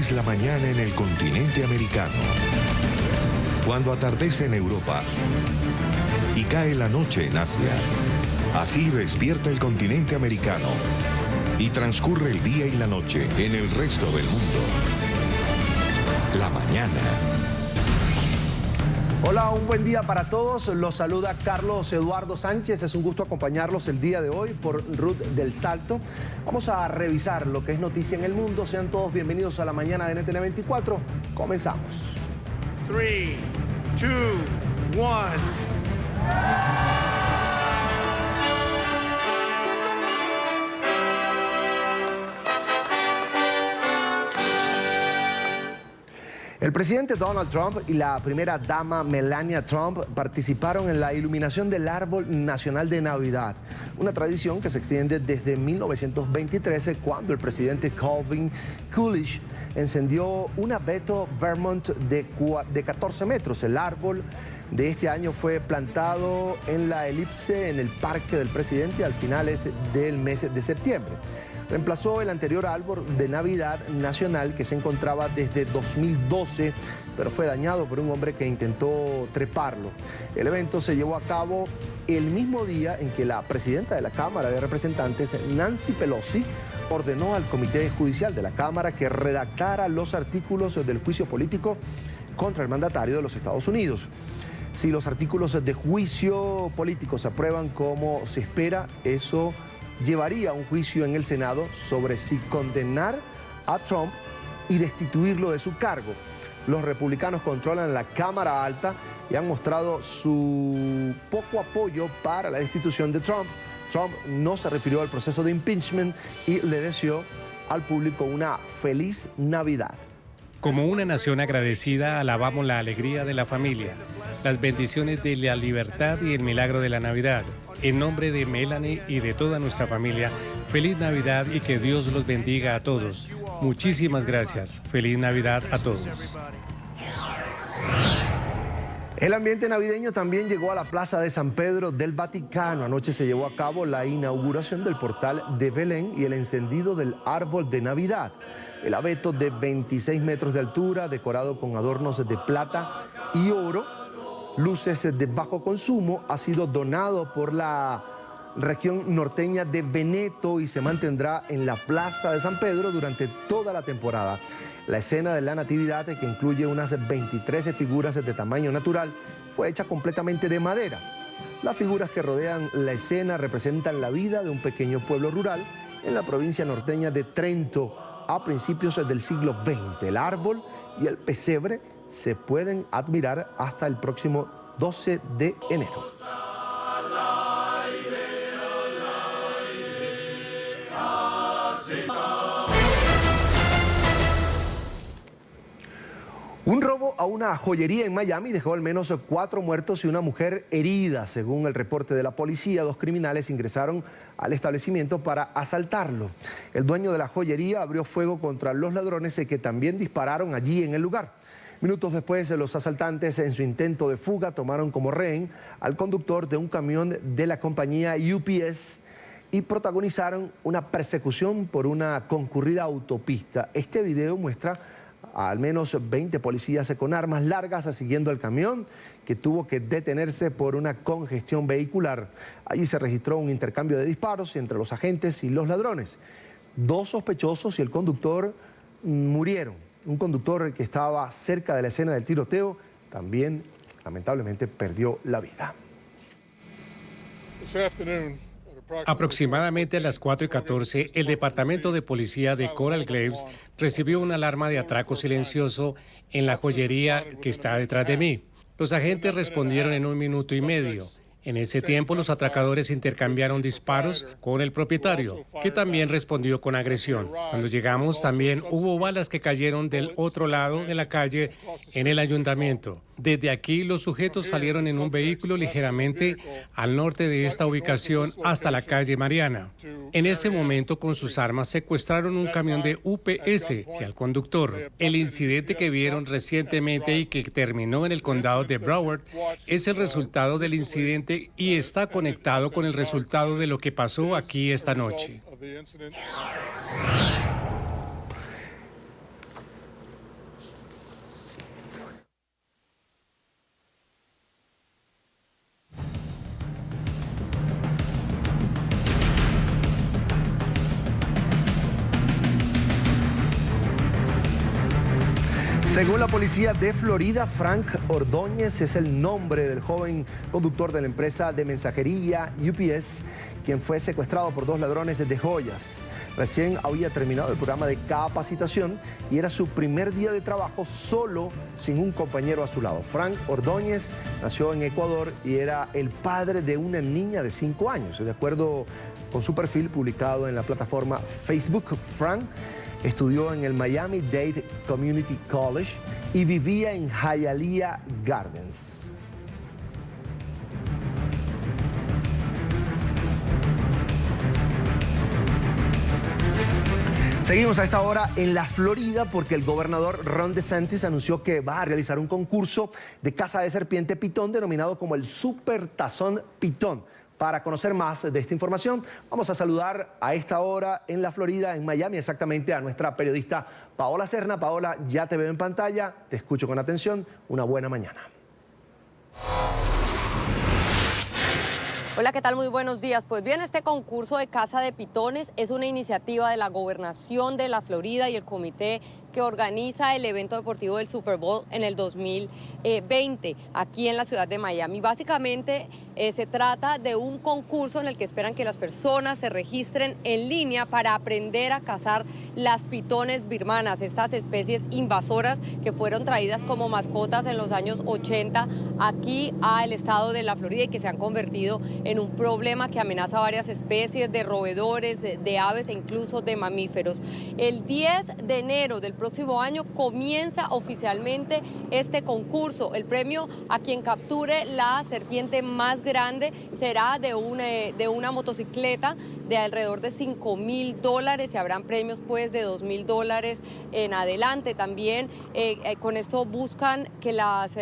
es la mañana en el continente americano. Cuando atardece en Europa y cae la noche en Asia. Así despierta el continente americano y transcurre el día y la noche en el resto del mundo. La mañana. Hola, un buen día para todos. Los saluda Carlos Eduardo Sánchez. Es un gusto acompañarlos el día de hoy por Ruth del Salto. Vamos a revisar lo que es noticia en el mundo. Sean todos bienvenidos a la mañana de NTN 24. Comenzamos. 3, 2, 1. El presidente Donald Trump y la primera dama Melania Trump participaron en la iluminación del Árbol Nacional de Navidad, una tradición que se extiende desde 1923, cuando el presidente Calvin Coolidge encendió un abeto Vermont de 14 metros. El árbol de este año fue plantado en la elipse en el Parque del Presidente al finales del mes de septiembre. Reemplazó el anterior árbol de Navidad nacional que se encontraba desde 2012, pero fue dañado por un hombre que intentó treparlo. El evento se llevó a cabo el mismo día en que la presidenta de la Cámara de Representantes, Nancy Pelosi, ordenó al Comité Judicial de la Cámara que redactara los artículos del juicio político contra el mandatario de los Estados Unidos. Si los artículos de juicio político se aprueban como se espera, eso llevaría a un juicio en el Senado sobre si condenar a Trump y destituirlo de su cargo. Los republicanos controlan la Cámara Alta y han mostrado su poco apoyo para la destitución de Trump. Trump no se refirió al proceso de impeachment y le deseó al público una feliz Navidad. Como una nación agradecida, alabamos la alegría de la familia, las bendiciones de la libertad y el milagro de la Navidad. En nombre de Melanie y de toda nuestra familia, feliz Navidad y que Dios los bendiga a todos. Muchísimas gracias. Feliz Navidad a todos. El ambiente navideño también llegó a la Plaza de San Pedro del Vaticano. Anoche se llevó a cabo la inauguración del portal de Belén y el encendido del árbol de Navidad. El abeto de 26 metros de altura, decorado con adornos de plata y oro, luces de bajo consumo, ha sido donado por la región norteña de Veneto y se mantendrá en la Plaza de San Pedro durante toda la temporada. La escena de la Natividad, que incluye unas 23 figuras de tamaño natural, fue hecha completamente de madera. Las figuras que rodean la escena representan la vida de un pequeño pueblo rural en la provincia norteña de Trento a principios del siglo XX. El árbol y el pesebre se pueden admirar hasta el próximo 12 de enero. Un robo a una joyería en Miami dejó al menos 4 muertos y una mujer herida. Según el reporte de la policía, 2 criminales ingresaron al establecimiento para asaltarlo. El dueño de la joyería abrió fuego contra los ladrones que también dispararon allí en el lugar. Minutos después, los asaltantes, en su intento de fuga, tomaron como rehén al conductor de un camión de la compañía UPS y protagonizaron una persecución por una concurrida autopista. Este video muestra a al menos 20 policías con armas largas siguiendo el camión, que tuvo que detenerse por una congestión vehicular. Allí se registró un intercambio de disparos entre los agentes y los ladrones. 2 sospechosos y el conductor murieron. Un conductor que estaba cerca de la escena del tiroteo también, lamentablemente, perdió la vida. Aproximadamente a las 4:14, el Departamento de Policía de Coral Gables recibió una alarma de atraco silencioso en la joyería que está detrás de mí. Los agentes respondieron en 1 minuto y medio. En ese tiempo, los atracadores intercambiaron disparos con el propietario, que también respondió con agresión. Cuando llegamos, también hubo balas que cayeron del otro lado de la calle en el ayuntamiento. Desde aquí, los sujetos salieron en un vehículo ligeramente al norte de esta ubicación hasta la calle Mariana. En ese momento, con sus armas, secuestraron un camión de UPS y al conductor. El incidente que vieron recientemente y que terminó en el condado de Broward es el resultado del incidente y está conectado con el resultado de lo que pasó aquí esta noche. Según la policía de Florida, Frank Ordóñez es el nombre del joven conductor de la empresa de mensajería UPS, quien fue secuestrado por 2 ladrones de joyas. Recién había terminado el programa de capacitación y era su primer día de trabajo solo, sin un compañero a su lado. Frank Ordóñez nació en Ecuador y era el padre de una niña de 5 años. De acuerdo con su perfil publicado en la plataforma Facebook, Frank estudió en el Miami-Dade Community College y vivía en Hialeah Gardens. Seguimos a esta hora en la Florida porque el gobernador Ron DeSantis anunció que va a realizar un concurso de caza de serpiente pitón denominado como el Super Tazón Pitón. Para conocer más de esta información, vamos a saludar a esta hora en la Florida, en Miami, exactamente a nuestra periodista Paola Serna. Paola, ya te veo en pantalla, te escucho con atención. Una buena mañana. Hola, ¿qué tal? Muy buenos días. Pues bien, este concurso de caza de pitones es una iniciativa de la Gobernación de la Florida y el comité que organiza el evento deportivo del Super Bowl en el 2020 aquí en la ciudad de Miami. Básicamente se trata de un concurso en el que esperan que las personas se registren en línea para aprender a cazar las pitones birmanas, estas especies invasoras que fueron traídas como mascotas en los años 80 aquí al estado de la Florida y que se han convertido en un problema que amenaza a varias especies de roedores, de aves e incluso de mamíferos. El 10 de enero del próximo año comienza oficialmente este concurso. El premio a quien capture la serpiente más grande será de una motocicleta de alrededor de $5,000 y habrán premios pues de $2,000 en adelante. También con esto buscan que las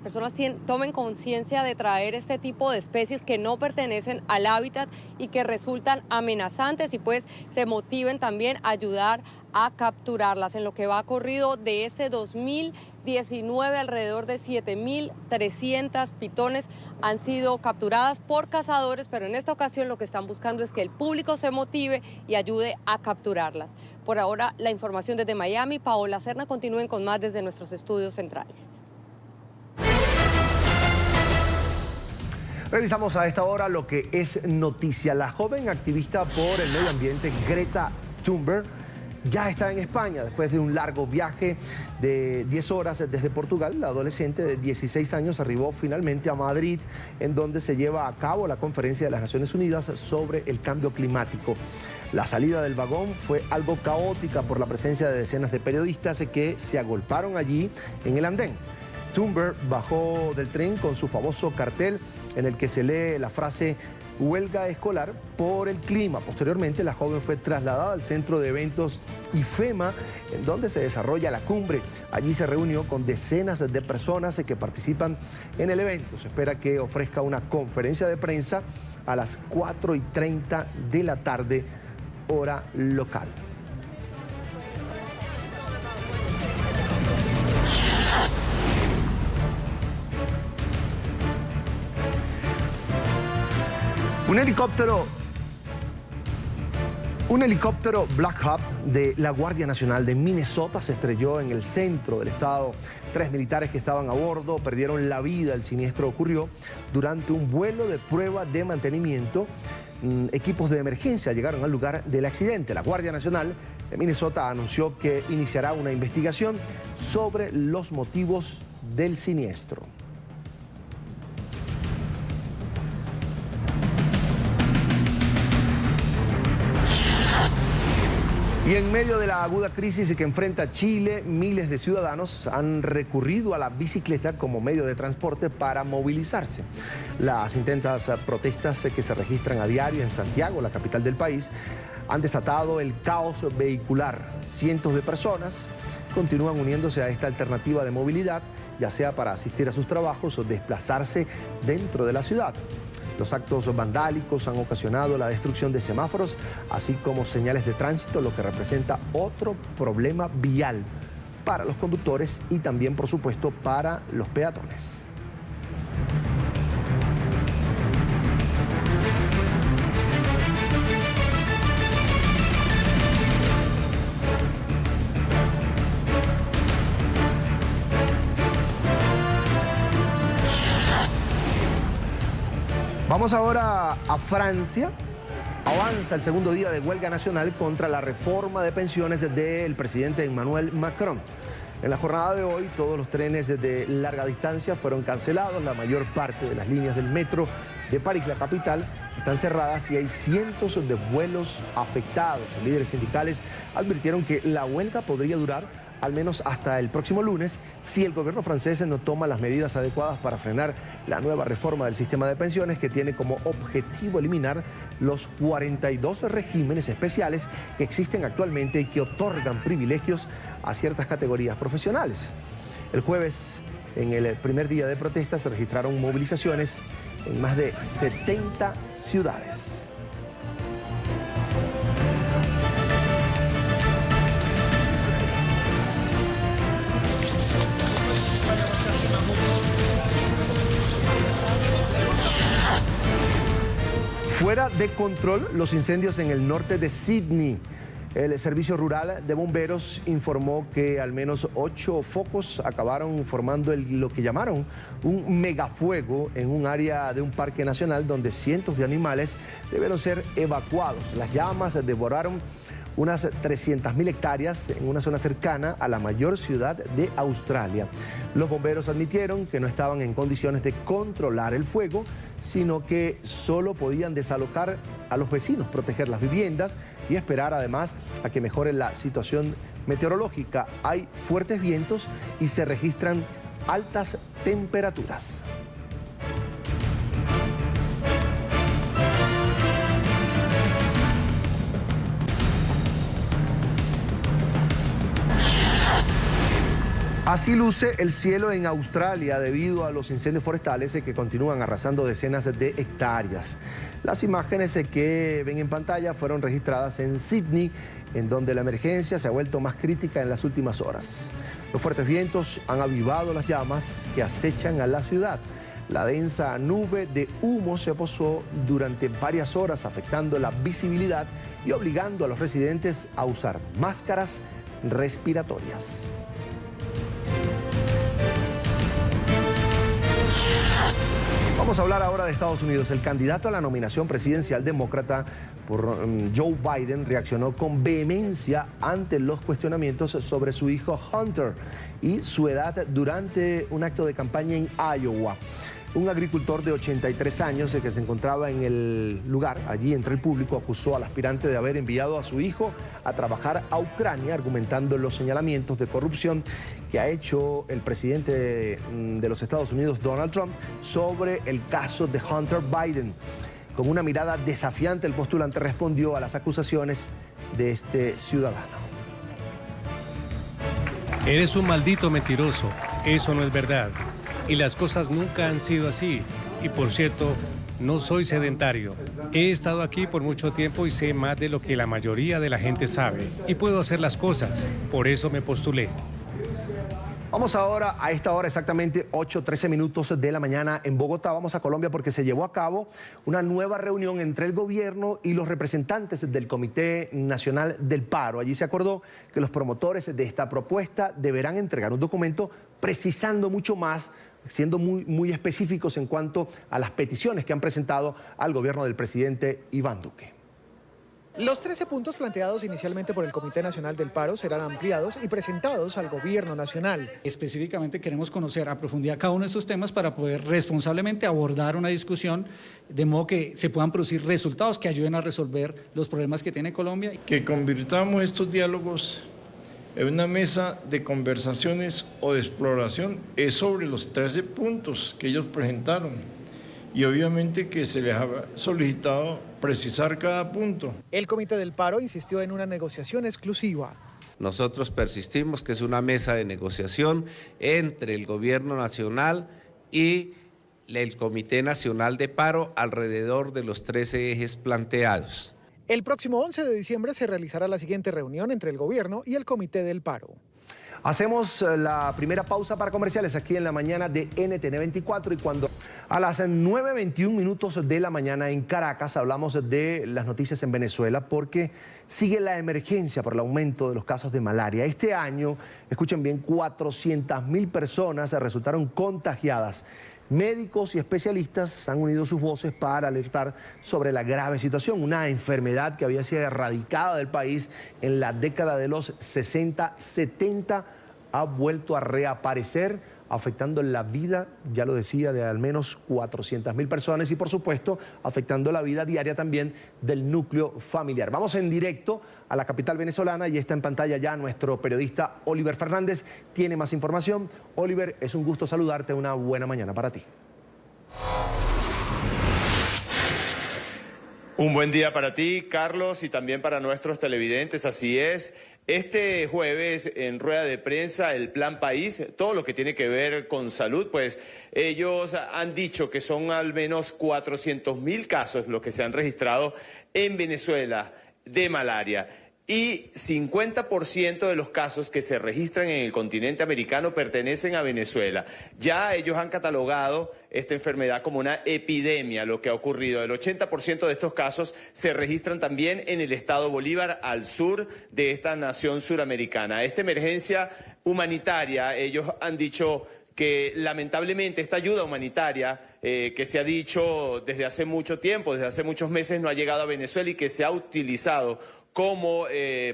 personas tomen conciencia de traer este tipo de especies que no pertenecen al hábitat y que resultan amenazantes y pues se motiven también a ayudar a capturarlas. En lo que va corrido de este 2019, alrededor de 7,300 pitones han sido capturadas por cazadores, pero en esta ocasión lo que están buscando es que el público se motive y ayude a capturarlas. Por ahora, la información desde Miami. Paola Serna, continúen con más desde nuestros estudios centrales. Revisamos a esta hora lo que es noticia. La joven activista por el medio ambiente Greta Thunberg ya está en España después de un largo viaje de 10 horas desde Portugal. La adolescente de 16 años arribó finalmente a Madrid, en donde se lleva a cabo la conferencia de las Naciones Unidas sobre el cambio climático. La salida del vagón fue algo caótica por la presencia de decenas de periodistas que se agolparon allí en el andén. Thunberg bajó del tren con su famoso cartel en el que se lee la frase "huelga escolar por el clima". Posteriormente, la joven fue trasladada al centro de eventos IFEMA, en donde se desarrolla la cumbre. Allí se reunió con decenas de personas que participan en el evento. Se espera que ofrezca una conferencia de prensa a las 4:30 de la tarde, hora local. Un helicóptero Black Hawk de la Guardia Nacional de Minnesota se estrelló en el centro del estado. 3 militares que estaban a bordo perdieron la vida. El siniestro ocurrió durante un vuelo de prueba de mantenimiento. Equipos de emergencia llegaron al lugar del accidente. La Guardia Nacional de Minnesota anunció que iniciará una investigación sobre los motivos del siniestro. Y en medio de la aguda crisis que enfrenta Chile, miles de ciudadanos han recurrido a la bicicleta como medio de transporte para movilizarse. Las intensas protestas que se registran a diario en Santiago, la capital del país, han desatado el caos vehicular. Cientos de personas continúan uniéndose a esta alternativa de movilidad, ya sea para asistir a sus trabajos o desplazarse dentro de la ciudad. Los actos vandálicos han ocasionado la destrucción de semáforos, así como señales de tránsito, lo que representa otro problema vial para los conductores y también, por supuesto, para los peatones. Vamos ahora a Francia. Avanza el segundo día de huelga nacional contra la reforma de pensiones del presidente Emmanuel Macron. En la jornada de hoy, todos los trenes de larga distancia fueron cancelados. La mayor parte de las líneas del metro de París, la capital, están cerradas y hay cientos de vuelos afectados. Los líderes sindicales advirtieron que la huelga podría durar al menos hasta el próximo lunes si el gobierno francés no toma las medidas adecuadas para frenar la nueva reforma del sistema de pensiones que tiene como objetivo eliminar los 42 regímenes especiales que existen actualmente y que otorgan privilegios a ciertas categorías profesionales. El jueves, en el primer día de protesta, se registraron movilizaciones en más de 70 ciudades. Fuera de control los incendios en el norte de Sydney. El Servicio Rural de Bomberos informó que al menos 8 focos acabaron formando lo que llamaron un megafuego en un área de un parque nacional donde cientos de animales debieron ser evacuados. Las llamas devoraron unas 300.000 hectáreas en una zona cercana a la mayor ciudad de Australia. Los bomberos admitieron que no estaban en condiciones de controlar el fuego, sino que solo podían desalojar a los vecinos, proteger las viviendas y esperar además a que mejore la situación meteorológica. Hay fuertes vientos y se registran altas temperaturas. Así luce el cielo en Australia debido a los incendios forestales que continúan arrasando decenas de hectáreas. Las imágenes que ven en pantalla fueron registradas en Sydney, en donde la emergencia se ha vuelto más crítica en las últimas horas. Los fuertes vientos han avivado las llamas que acechan a la ciudad. La densa nube de humo se posó durante varias horas, afectando la visibilidad y obligando a los residentes a usar máscaras respiratorias. Vamos a hablar ahora de Estados Unidos. El candidato a la nominación presidencial demócrata por Joe Biden reaccionó con vehemencia ante los cuestionamientos sobre su hijo Hunter y su edad durante un acto de campaña en Iowa. Un agricultor de 83 años que se encontraba en el lugar, allí entre el público, acusó al aspirante de haber enviado a su hijo a trabajar a Ucrania, argumentando los señalamientos de corrupción que ha hecho el presidente de los Estados Unidos, Donald Trump, sobre el caso de Hunter Biden. Con una mirada desafiante, el postulante respondió a las acusaciones de este ciudadano. Eres un maldito mentiroso. Eso no es verdad. Y las cosas nunca han sido así. Y por cierto, no soy sedentario. He estado aquí por mucho tiempo y sé más de lo que la mayoría de la gente sabe. Y puedo hacer las cosas. Por eso me postulé. Vamos ahora a esta hora exactamente 8:13 minutos de la mañana en Bogotá. Vamos a Colombia porque se llevó a cabo una nueva reunión entre el gobierno y los representantes del Comité Nacional del Paro. Allí se acordó que los promotores de esta propuesta deberán entregar un documento precisando mucho más, siendo muy específicos en cuanto a las peticiones que han presentado al gobierno del presidente Iván Duque. Los 13 puntos planteados inicialmente por el Comité Nacional del Paro serán ampliados y presentados al Gobierno Nacional. Específicamente queremos conocer a profundidad cada uno de estos temas para poder responsablemente abordar una discusión de modo que se puedan producir resultados que ayuden a resolver los problemas que tiene Colombia. Que convirtamos estos diálogos en una mesa de conversaciones o de exploración es sobre los 13 puntos que ellos presentaron. Y obviamente que se les ha solicitado precisar cada punto. El Comité del Paro insistió en una negociación exclusiva. Nosotros persistimos que es una mesa de negociación entre el Gobierno Nacional y el Comité Nacional de Paro alrededor de los 13 ejes planteados. El próximo 11 de diciembre se realizará la siguiente reunión entre el Gobierno y el Comité del Paro. Hacemos la primera pausa para comerciales aquí en la mañana de NTN 24 y cuando a las 9:21 minutos de la mañana en Caracas hablamos de las noticias en Venezuela porque sigue la emergencia por el aumento de los casos de malaria. Este año, escuchen bien, 400.000 personas resultaron contagiadas. Médicos y especialistas han unido sus voces para alertar sobre la grave situación, una enfermedad que había sido erradicada del país en la década de los 60, 70, ha vuelto a reaparecer, afectando la vida, ya lo decía, de al menos 400.000 personas y por supuesto afectando la vida diaria también del núcleo familiar. Vamos en directo a la capital venezolana y está en pantalla ya nuestro periodista Oliver Fernández. Tiene más información. Oliver, es un gusto saludarte, una buena mañana para ti. Un buen día para ti, Carlos, y también para nuestros televidentes, así es. Este jueves, en rueda de prensa, el Plan País, todo lo que tiene que ver con salud, pues ellos han dicho que son al menos 400.000 casos los que se han registrado en Venezuela de malaria. Y 50% de los casos que se registran en el continente americano pertenecen a Venezuela. Ya ellos han catalogado esta enfermedad como una epidemia, lo que ha ocurrido. El 80% de estos casos se registran también en el estado Bolívar, al sur de esta nación suramericana. Esta emergencia humanitaria, ellos han dicho que lamentablemente esta ayuda humanitaria que se ha dicho desde hace mucho tiempo, desde hace muchos meses, no ha llegado a Venezuela y que se ha utilizado como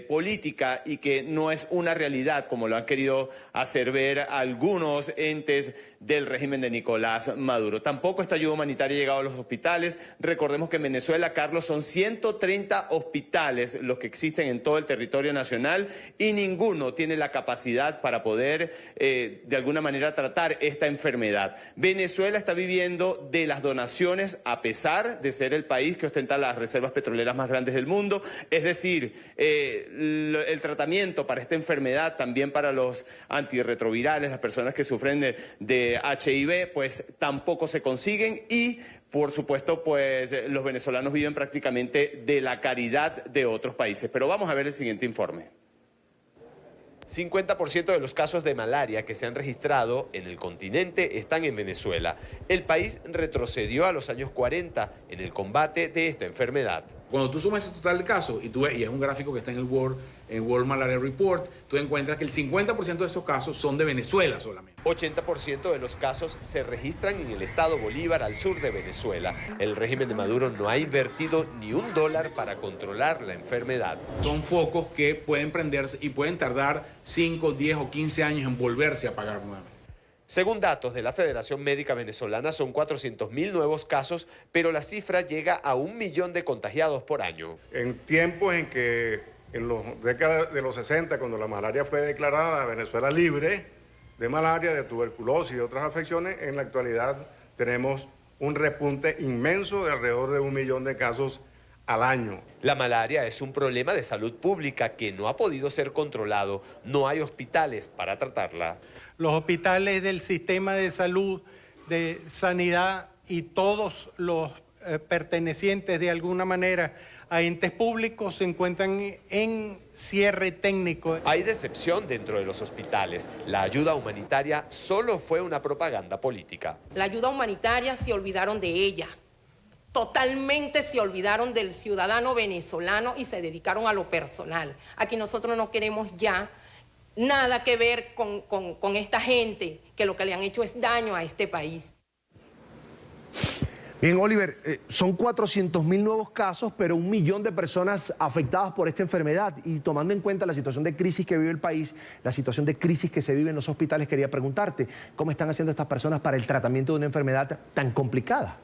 política y que no es una realidad como lo han querido hacer ver algunos entes del régimen de Nicolás Maduro. Tampoco esta ayuda humanitaria ha llegado a los hospitales. Recordemos que en Venezuela, Carlos, son 130 hospitales los que existen en todo el territorio nacional y ninguno tiene la capacidad para poder de alguna manera tratar esta enfermedad. Venezuela está viviendo de las donaciones a pesar de ser el país que ostenta las reservas petroleras más grandes del mundo, es decir, el tratamiento para esta enfermedad, también para los antirretrovirales, las personas que sufren de HIV, pues tampoco se consiguen y, por supuesto, pues los venezolanos viven prácticamente de la caridad de otros países. Pero vamos a ver el siguiente informe. 50% de los casos de malaria que se han registrado en el continente están en Venezuela. El país retrocedió a los años 40 en el combate de esta enfermedad. Cuando tú sumas ese total de casos, y es un gráfico que está en el World Malaria Report, tú encuentras que el 50% de esos casos son de Venezuela solamente. 80% de los casos se registran en el estado Bolívar, al sur de Venezuela. El régimen de Maduro no ha invertido ni $1 para controlar la enfermedad. Son focos que pueden prenderse y pueden tardar 5, 10 o 15 años en volverse a apagar nuevamente. Según datos de la Federación Médica Venezolana, son 400.000 nuevos casos, pero la cifra llega a 1 millón de contagiados por año. En tiempos en que, en los décadas de los 60, cuando la malaria fue declarada Venezuela libre de malaria, de tuberculosis y de otras afecciones, en la actualidad tenemos un repunte inmenso de alrededor de 1 millón de casos al año. La malaria es un problema de salud pública que no ha podido ser controlado. No hay hospitales para tratarla. Los hospitales del sistema de salud, de sanidad y todos los pertenecientes de alguna manera a entes públicos se encuentran en cierre técnico. Hay decepción dentro de los hospitales. La ayuda humanitaria solo fue una propaganda política. La ayuda humanitaria se olvidaron de ella. Totalmente se olvidaron del ciudadano venezolano y se dedicaron a lo personal. Aquí nosotros no queremos ya nada que ver con esta gente que lo que le han hecho es daño a este país. Bien, Oliver, son 400.000 nuevos casos, pero 1 millón de personas afectadas por esta enfermedad. Y tomando en cuenta la situación de crisis que vive el país, la situación de crisis que se vive en los hospitales, quería preguntarte, ¿cómo están haciendo estas personas para el tratamiento de una enfermedad tan complicada?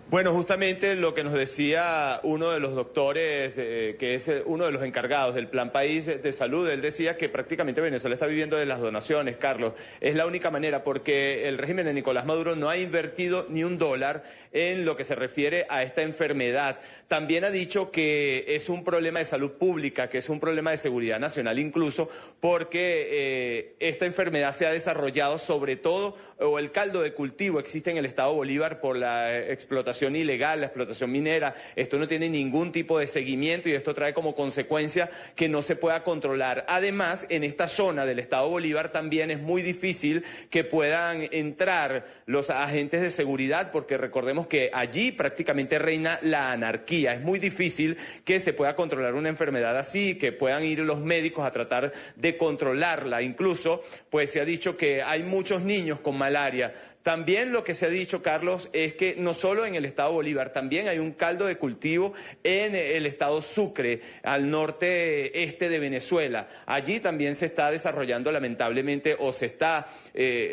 Bueno, justamente lo que nos decía uno de los doctores, que es uno de los encargados del Plan País de Salud, él decía que prácticamente Venezuela está viviendo de las donaciones, Carlos. Es la única manera porque el régimen de Nicolás Maduro no ha invertido ni $1 en lo que se refiere a esta enfermedad. También ha dicho que es un problema de salud pública, que es un problema de seguridad nacional incluso, porque esta enfermedad se ha desarrollado sobre todo, o el caldo de cultivo existe en el estado Bolívar por la explotación explotación ilegal, la explotación minera. Esto no tiene ningún tipo de seguimiento y esto trae como consecuencia que no se pueda controlar. Además, en esta zona del estado Bolívar también es muy difícil que puedan entrar los agentes de seguridad, porque recordemos que allí prácticamente reina la anarquía. Es muy difícil que se pueda controlar una enfermedad así, que puedan ir los médicos a tratar de controlarla. Incluso, pues se ha dicho que hay muchos niños con malaria. También lo que se ha dicho, Carlos, es que no solo en el estado Bolívar, también hay un caldo de cultivo en el estado Sucre, al norte-este de Venezuela. Allí también se está desarrollando lamentablemente o se está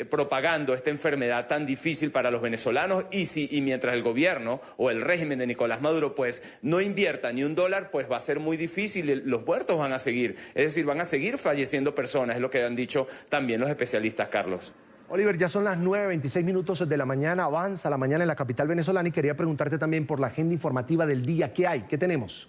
propagando esta enfermedad tan difícil para los venezolanos y mientras el gobierno o el régimen de Nicolás Maduro pues no invierta ni $1, pues va a ser muy difícil, los muertos van a seguir, es decir, van a seguir falleciendo personas, es lo que han dicho también los especialistas, Carlos. Oliver, ya son las 9:26 de la mañana, avanza la mañana en la capital venezolana y quería preguntarte también por la agenda informativa del día. ¿Qué hay? ¿Qué tenemos?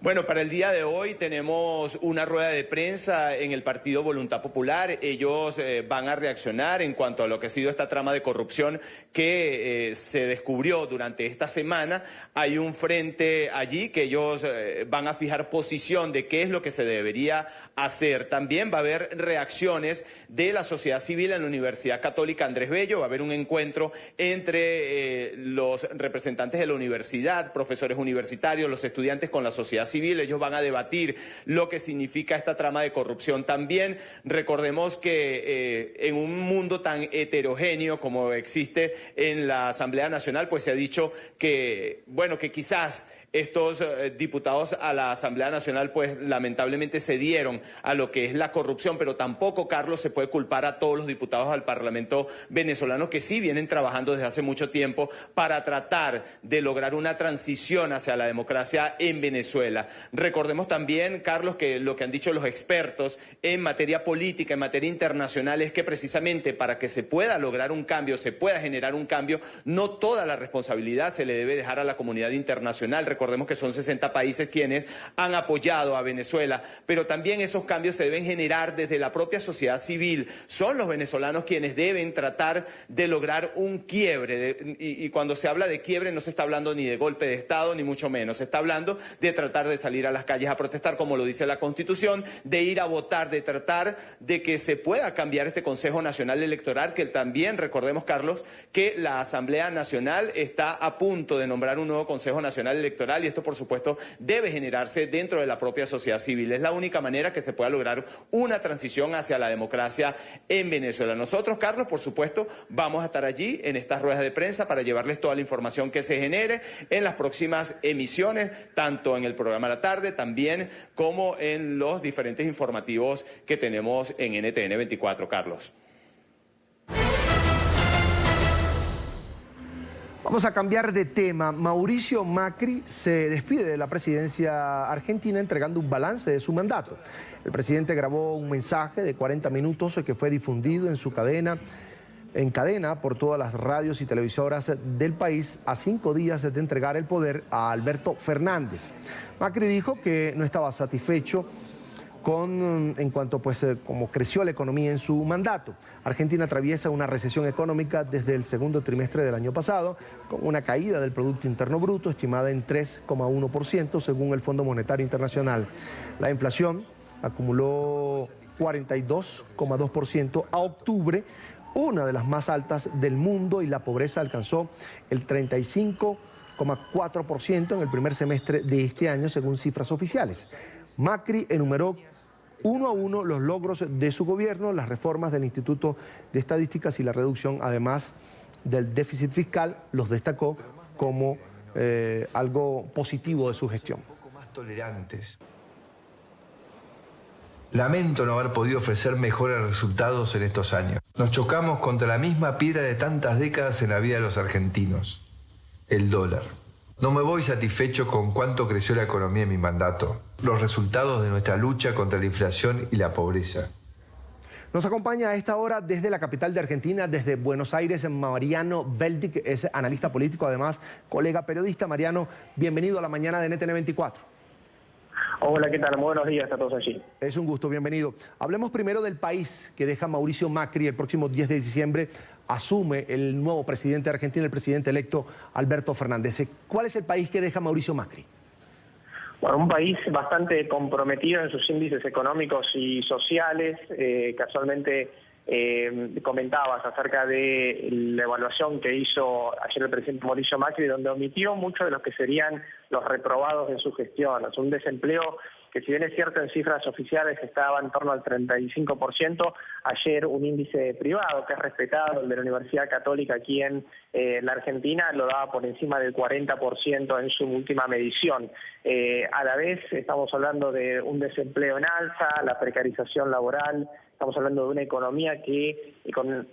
Bueno, para el día de hoy tenemos una rueda de prensa en el Partido Voluntad Popular. Ellos van a reaccionar en cuanto a lo que ha sido esta trama de corrupción que se descubrió durante esta semana. Hay un frente allí que ellos van a fijar posición de qué es lo que se debería hacer. También va a haber reacciones de la sociedad civil en la Universidad Católica Andrés Bello. Va a haber un encuentro entre los representantes de la universidad, profesores universitarios, los estudiantes con la sociedad civil. Ellos van a debatir lo que significa esta trama de corrupción. También recordemos que en un mundo tan heterogéneo como existe en la Asamblea Nacional, pues se ha dicho que, bueno, que quizás estos diputados a la Asamblea Nacional pues lamentablemente cedieron a lo que es la corrupción, pero tampoco, Carlos, se puede culpar a todos los diputados al Parlamento venezolano que sí vienen trabajando desde hace mucho tiempo para tratar de lograr una transición hacia la democracia en Venezuela. Recordemos también, Carlos, que lo que han dicho los expertos en materia política, en materia internacional, es que precisamente para que se pueda lograr un cambio, se pueda generar un cambio, no toda la responsabilidad se le debe dejar a la comunidad internacional. Recordemos que son 60 países quienes han apoyado a Venezuela, pero también esos cambios se deben generar desde la propia sociedad civil. Son los venezolanos quienes deben tratar de lograr un quiebre. Y cuando se habla de quiebre no se está hablando ni de golpe de Estado, ni mucho menos. Se está hablando de tratar de salir a las calles a protestar, como lo dice la Constitución, de ir a votar, de tratar de que se pueda cambiar este Consejo Nacional Electoral, que también recordemos, Carlos, que la Asamblea Nacional está a punto de nombrar un nuevo Consejo Nacional Electoral y esto, por supuesto, debe generarse dentro de la propia sociedad civil. Es la única manera que se pueda lograr una transición hacia la democracia en Venezuela. Nosotros, Carlos, por supuesto, vamos a estar allí en estas ruedas de prensa para llevarles toda la información que se genere en las próximas emisiones, tanto en el programa La Tarde, también como en los diferentes informativos que tenemos en NTN 24, Carlos. Vamos a cambiar de tema. Mauricio Macri se despide de la presidencia argentina entregando un balance de su mandato. El presidente grabó un mensaje de 40 minutos que fue difundido en cadena por todas las radios y televisoras del país a 5 días de entregar el poder a Alberto Fernández. Macri dijo que no estaba satisfecho en cuanto como creció la economía en su mandato. Argentina atraviesa una recesión económica desde el segundo trimestre del año pasado, con una caída del Producto Interno Bruto estimada en 3,1% según el Fondo Monetario Internacional. La inflación acumuló 42,2% a octubre, una de las más altas del mundo, y la pobreza alcanzó el 35,4% en el primer semestre de este año, según cifras oficiales. Macri enumeró uno a uno los logros de su gobierno, las reformas del Instituto de Estadísticas y la reducción, además del déficit fiscal, los destacó como algo positivo de su gestión. Un poco más tolerantes. Lamento no haber podido ofrecer mejores resultados en estos años. Nos chocamos contra la misma piedra de tantas décadas en la vida de los argentinos, el dólar. No me voy satisfecho con cuánto creció la economía en mi mandato, los resultados de nuestra lucha contra la inflación y la pobreza. Nos acompaña a esta hora desde la capital de Argentina, desde Buenos Aires, Mariano Beltic, es analista político, además colega periodista. Mariano, bienvenido a la mañana de NTN 24. Hola, ¿qué tal? Buenos días a todos allí. Es un gusto, bienvenido. Hablemos primero del país que deja Mauricio Macri el próximo 10 de diciembre asume el nuevo presidente de Argentina, el presidente electo Alberto Fernández. ¿Cuál es el país que deja Mauricio Macri? Bueno, un país bastante comprometido en sus índices económicos y sociales. Casualmente comentabas acerca de la evaluación que hizo ayer el presidente Mauricio Macri, donde omitió muchos de los que serían los reprobados de su gestión. Es un desempleo que, si bien es cierto en cifras oficiales estaba en torno al 35%, ayer un índice privado que es respetado, el de la Universidad Católica aquí en la Argentina, lo daba por encima del 40% en su última medición. A la vez estamos hablando de un desempleo en alza, la precarización laboral. Estamos hablando de una economía que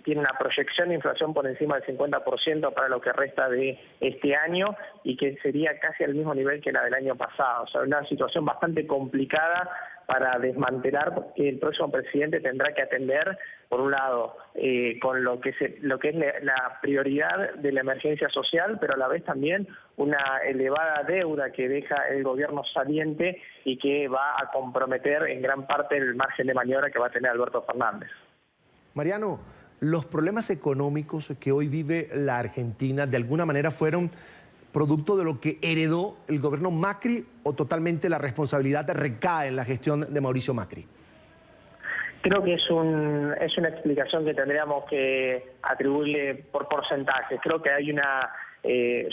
tiene una proyección de inflación por encima del 50% para lo que resta de este año y que sería casi al mismo nivel que la del año pasado. O sea, una situación bastante complicada para desmantelar, porque el próximo presidente tendrá que atender, por un lado, con lo que es la prioridad de la emergencia social, pero a la vez también una elevada deuda que deja el gobierno saliente y que va a comprometer en gran parte el margen de maniobra que va a tener Alberto Fernández. Mariano, los problemas económicos que hoy vive la Argentina de alguna manera fueron producto de lo que heredó el gobierno Macri, o totalmente la responsabilidad recae en la gestión de Mauricio Macri. Creo que es una explicación que tendríamos que atribuirle por porcentajes. Creo que hay una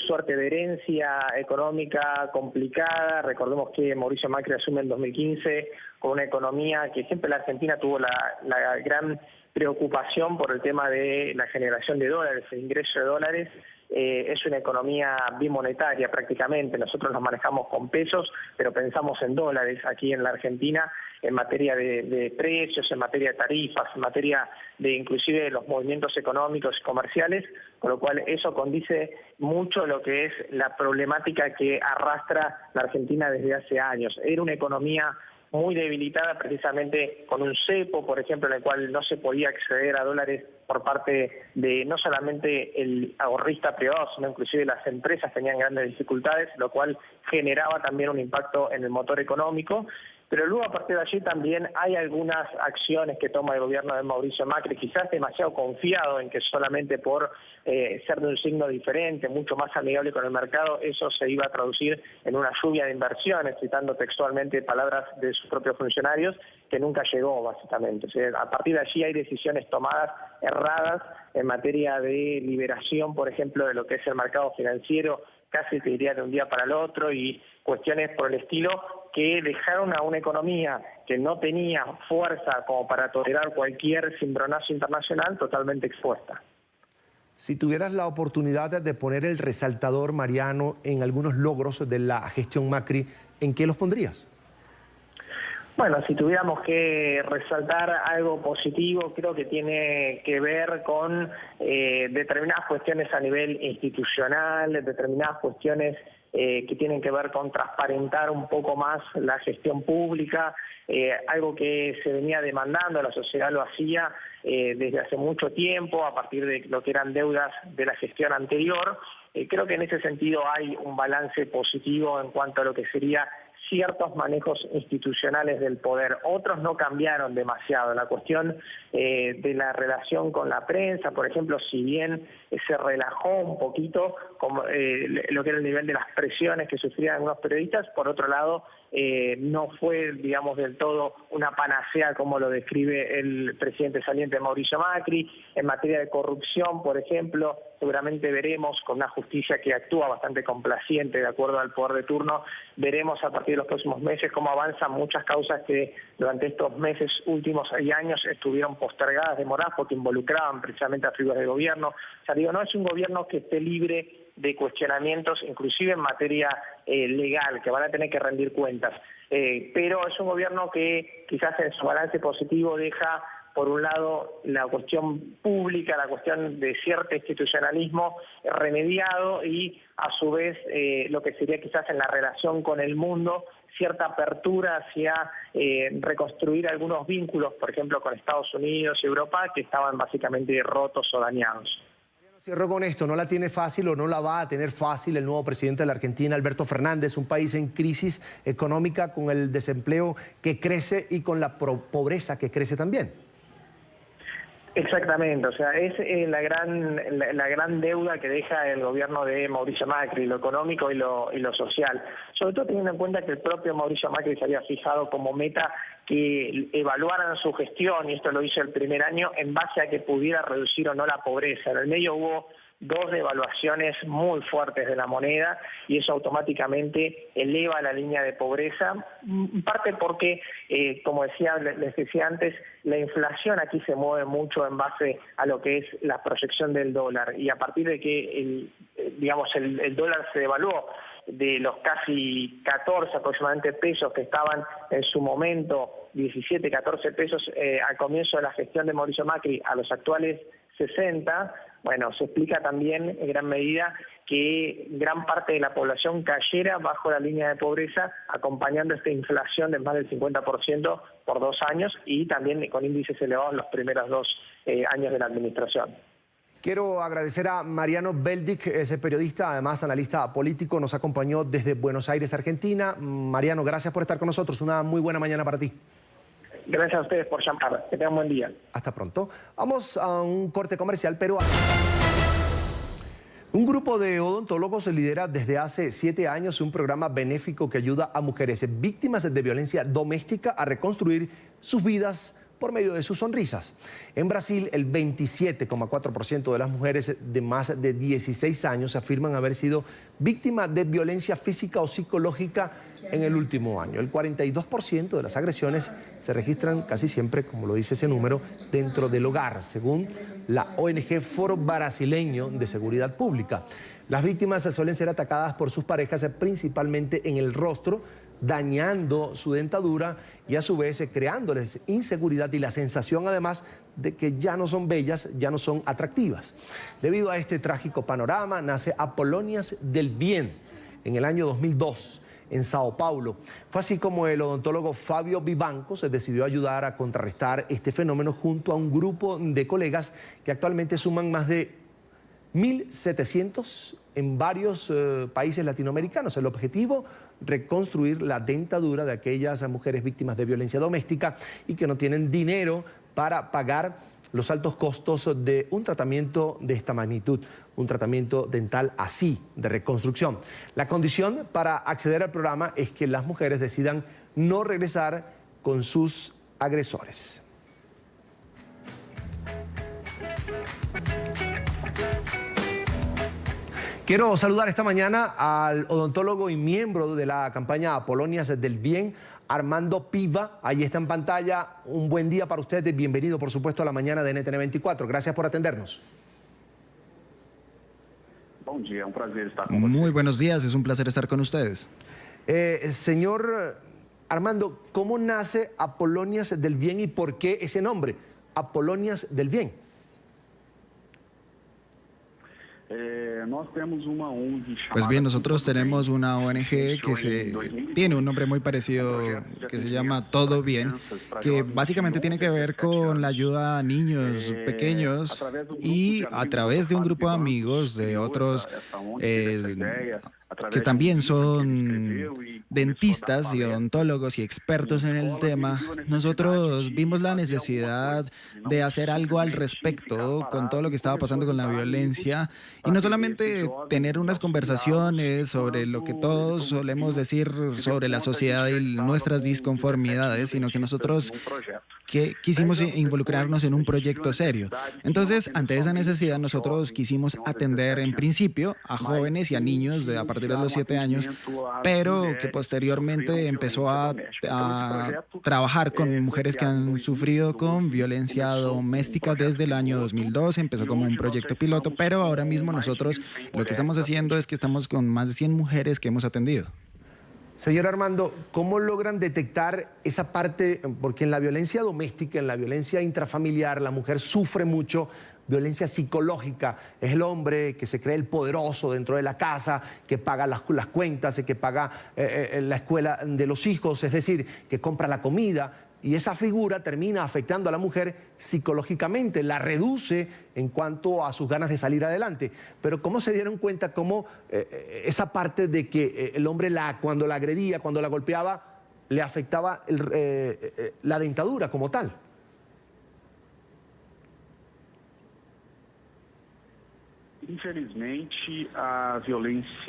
suerte de herencia económica complicada. Recordemos que Mauricio Macri asume en 2015 con una economía que siempre la Argentina tuvo la gran preocupación por el tema de la generación de dólares, el ingreso de dólares. Es una economía bimonetaria prácticamente. Nosotros nos manejamos con pesos, pero pensamos en dólares aquí en la Argentina, en materia de precios, en materia de tarifas, en materia de inclusive los movimientos económicos y comerciales, con lo cual eso condice mucho lo que es la problemática que arrastra la Argentina desde hace años. Era una economía muy debilitada precisamente con un cepo, por ejemplo, en el cual no se podía acceder a dólares por parte de no solamente el ahorrista privado, sino inclusive las empresas tenían grandes dificultades, lo cual generaba también un impacto en el motor económico. Pero luego, a partir de allí, también hay algunas acciones que toma el gobierno de Mauricio Macri, quizás demasiado confiado en que solamente por ser de un signo diferente, mucho más amigable con el mercado, eso se iba a traducir en una lluvia de inversiones, citando textualmente palabras de sus propios funcionarios, que nunca llegó, básicamente. O sea, a partir de allí hay decisiones tomadas erradas en materia de liberación, por ejemplo, de lo que es el mercado financiero, casi te diría de un día para el otro, y cuestiones por el estilo que dejaron a una economía que no tenía fuerza como para tolerar cualquier cimbronazo internacional totalmente expuesta. Si tuvieras la oportunidad de poner el resaltador, Mariano, en algunos logros de la gestión Macri, ¿en qué los pondrías? Bueno, si tuviéramos que resaltar algo positivo, creo que tiene que ver con determinadas cuestiones a nivel institucional, determinadas cuestiones que tienen que ver con transparentar un poco más la gestión pública, algo que se venía demandando, la sociedad lo hacía desde hace mucho tiempo, a partir de lo que eran deudas de la gestión anterior. Creo que en ese sentido hay un balance positivo en cuanto a lo que sería ciertos manejos institucionales del poder. Otros no cambiaron demasiado. La cuestión de la relación con la prensa, por ejemplo, si bien se relajó un poquito como, lo que era el nivel de las presiones que sufrían algunos periodistas, por otro lado, no fue, digamos, del todo una panacea como lo describe el presidente saliente Mauricio Macri. En materia de corrupción, por ejemplo, seguramente veremos con una justicia que actúa bastante complaciente de acuerdo al poder de turno, veremos a partir de los próximos meses cómo avanzan muchas causas que durante estos meses últimos y años estuvieron postergadas, demoradas, porque involucraban precisamente a figuras de gobierno. O sea, digo, no es un gobierno que esté libre de cuestionamientos, inclusive en materia legal, que van a tener que rendir cuentas. Pero es un gobierno que quizás en su balance positivo deja, por un lado, la cuestión pública, la cuestión de cierto institucionalismo remediado y, a su vez, lo que sería quizás en la relación con el mundo, cierta apertura hacia reconstruir algunos vínculos, por ejemplo, con Estados Unidos y Europa, que estaban básicamente rotos o dañados. Cierro con esto, no la tiene fácil o no la va a tener fácil el nuevo presidente de la Argentina, Alberto Fernández, un país en crisis económica con el desempleo que crece y con la pobreza que crece también. Exactamente, o sea, es la gran deuda que deja el gobierno de Mauricio Macri, lo económico y lo social. Sobre todo teniendo en cuenta que el propio Mauricio Macri se había fijado como meta que evaluaran su gestión, y esto lo hizo el primer año, en base a que pudiera reducir o no la pobreza. En el medio hubo 2 devaluaciones muy fuertes de la moneda y eso automáticamente eleva la línea de pobreza, en parte porque, como les decía antes, la inflación aquí se mueve mucho en base a lo que es la proyección del dólar, y a partir de que el dólar se devaluó de los casi 14 aproximadamente pesos que estaban en su momento, 17, 14 pesos al comienzo de la gestión de Mauricio Macri, a los actuales 60, bueno, se explica también en gran medida que gran parte de la población cayera bajo la línea de pobreza, acompañando esta inflación de más del 50% por 2 años y también con índices elevados los primeros 2 años de la administración. Quiero agradecer a Mariano Beldic, ese periodista, además analista político, nos acompañó desde Buenos Aires, Argentina. Mariano, gracias por estar con nosotros. Una muy buena mañana para ti. Gracias a ustedes por llamar. Que tengan buen día. Hasta pronto. Vamos a un corte comercial, pero... Un grupo de odontólogos lidera desde hace 7 años un programa benéfico que ayuda a mujeres víctimas de violencia doméstica a reconstruir sus vidas por medio de sus sonrisas. En Brasil, el 27,4% de las mujeres de más de 16 años afirman haber sido víctimas de violencia física o psicológica en el último año. El 42% de las agresiones se registran casi siempre, como lo dice ese número, dentro del hogar, según la ONG Foro Brasileño de Seguridad Pública. Las víctimas suelen ser atacadas por sus parejas principalmente en el rostro, dañando su dentadura y a su vez creándoles inseguridad y la sensación además de que ya no son bellas, ya no son atractivas. Debido a este trágico panorama nace Apolonias del Bien en el año 2002 en Sao Paulo. Fue así como el odontólogo Fabio Vivanco se decidió ayudar a contrarrestar este fenómeno junto a un grupo de colegas que actualmente suman más de 1.700 en varios países latinoamericanos. El objetivo, reconstruir la dentadura de aquellas mujeres víctimas de violencia doméstica y que no tienen dinero para pagar los altos costos de un tratamiento de esta magnitud, un tratamiento dental así, de reconstrucción. La condición para acceder al programa es que las mujeres decidan no regresar con sus agresores. Quiero saludar esta mañana al odontólogo y miembro de la campaña Apolonias del Bien, Armando Piva. Ahí está en pantalla. Un buen día para usted. Bienvenido, por supuesto, a la mañana de NTN 24. Gracias por atendernos. Buen día, un placer estar con ustedes. Muy buenos días, es un placer estar con ustedes. Señor Armando, ¿cómo nace Apolonias del Bien y por qué ese nombre, Apolonias del Bien? Pues bien, nosotros tenemos una ONG que tiene un nombre muy parecido, que se llama Todo Bien, que básicamente tiene que ver con la ayuda a niños pequeños y a través de un grupo de amigos de otros que también son dentistas y odontólogos y expertos en el tema, nosotros vimos la necesidad de hacer algo al respecto con todo lo que estaba pasando con la violencia y no solamente tener unas conversaciones sobre lo que todos solemos decir sobre la sociedad y nuestras disconformidades, sino que nosotros quisimos involucrarnos en un proyecto serio. Entonces, ante esa necesidad, nosotros quisimos atender en principio a jóvenes y a niños a partir de los 7 años, pero que posteriormente empezó a trabajar con mujeres que han sufrido con violencia doméstica desde el año 2002. Empezó como un proyecto piloto, pero ahora mismo nosotros lo que estamos haciendo es que estamos con más de 100 mujeres que hemos atendido. Señor Armando, ¿cómo logran detectar esa parte? Porque en la violencia doméstica, en la violencia intrafamiliar, la mujer sufre mucho violencia psicológica. Es el hombre que se cree el poderoso dentro de la casa, que paga las cuentas, que paga la escuela de los hijos, es decir, que compra la comida. Y esa figura termina afectando a la mujer psicológicamente, la reduce en cuanto a sus ganas de salir adelante. Pero ¿cómo se dieron cuenta cómo esa parte de que el hombre cuando la agredía, cuando la golpeaba, le afectaba la dentadura como tal?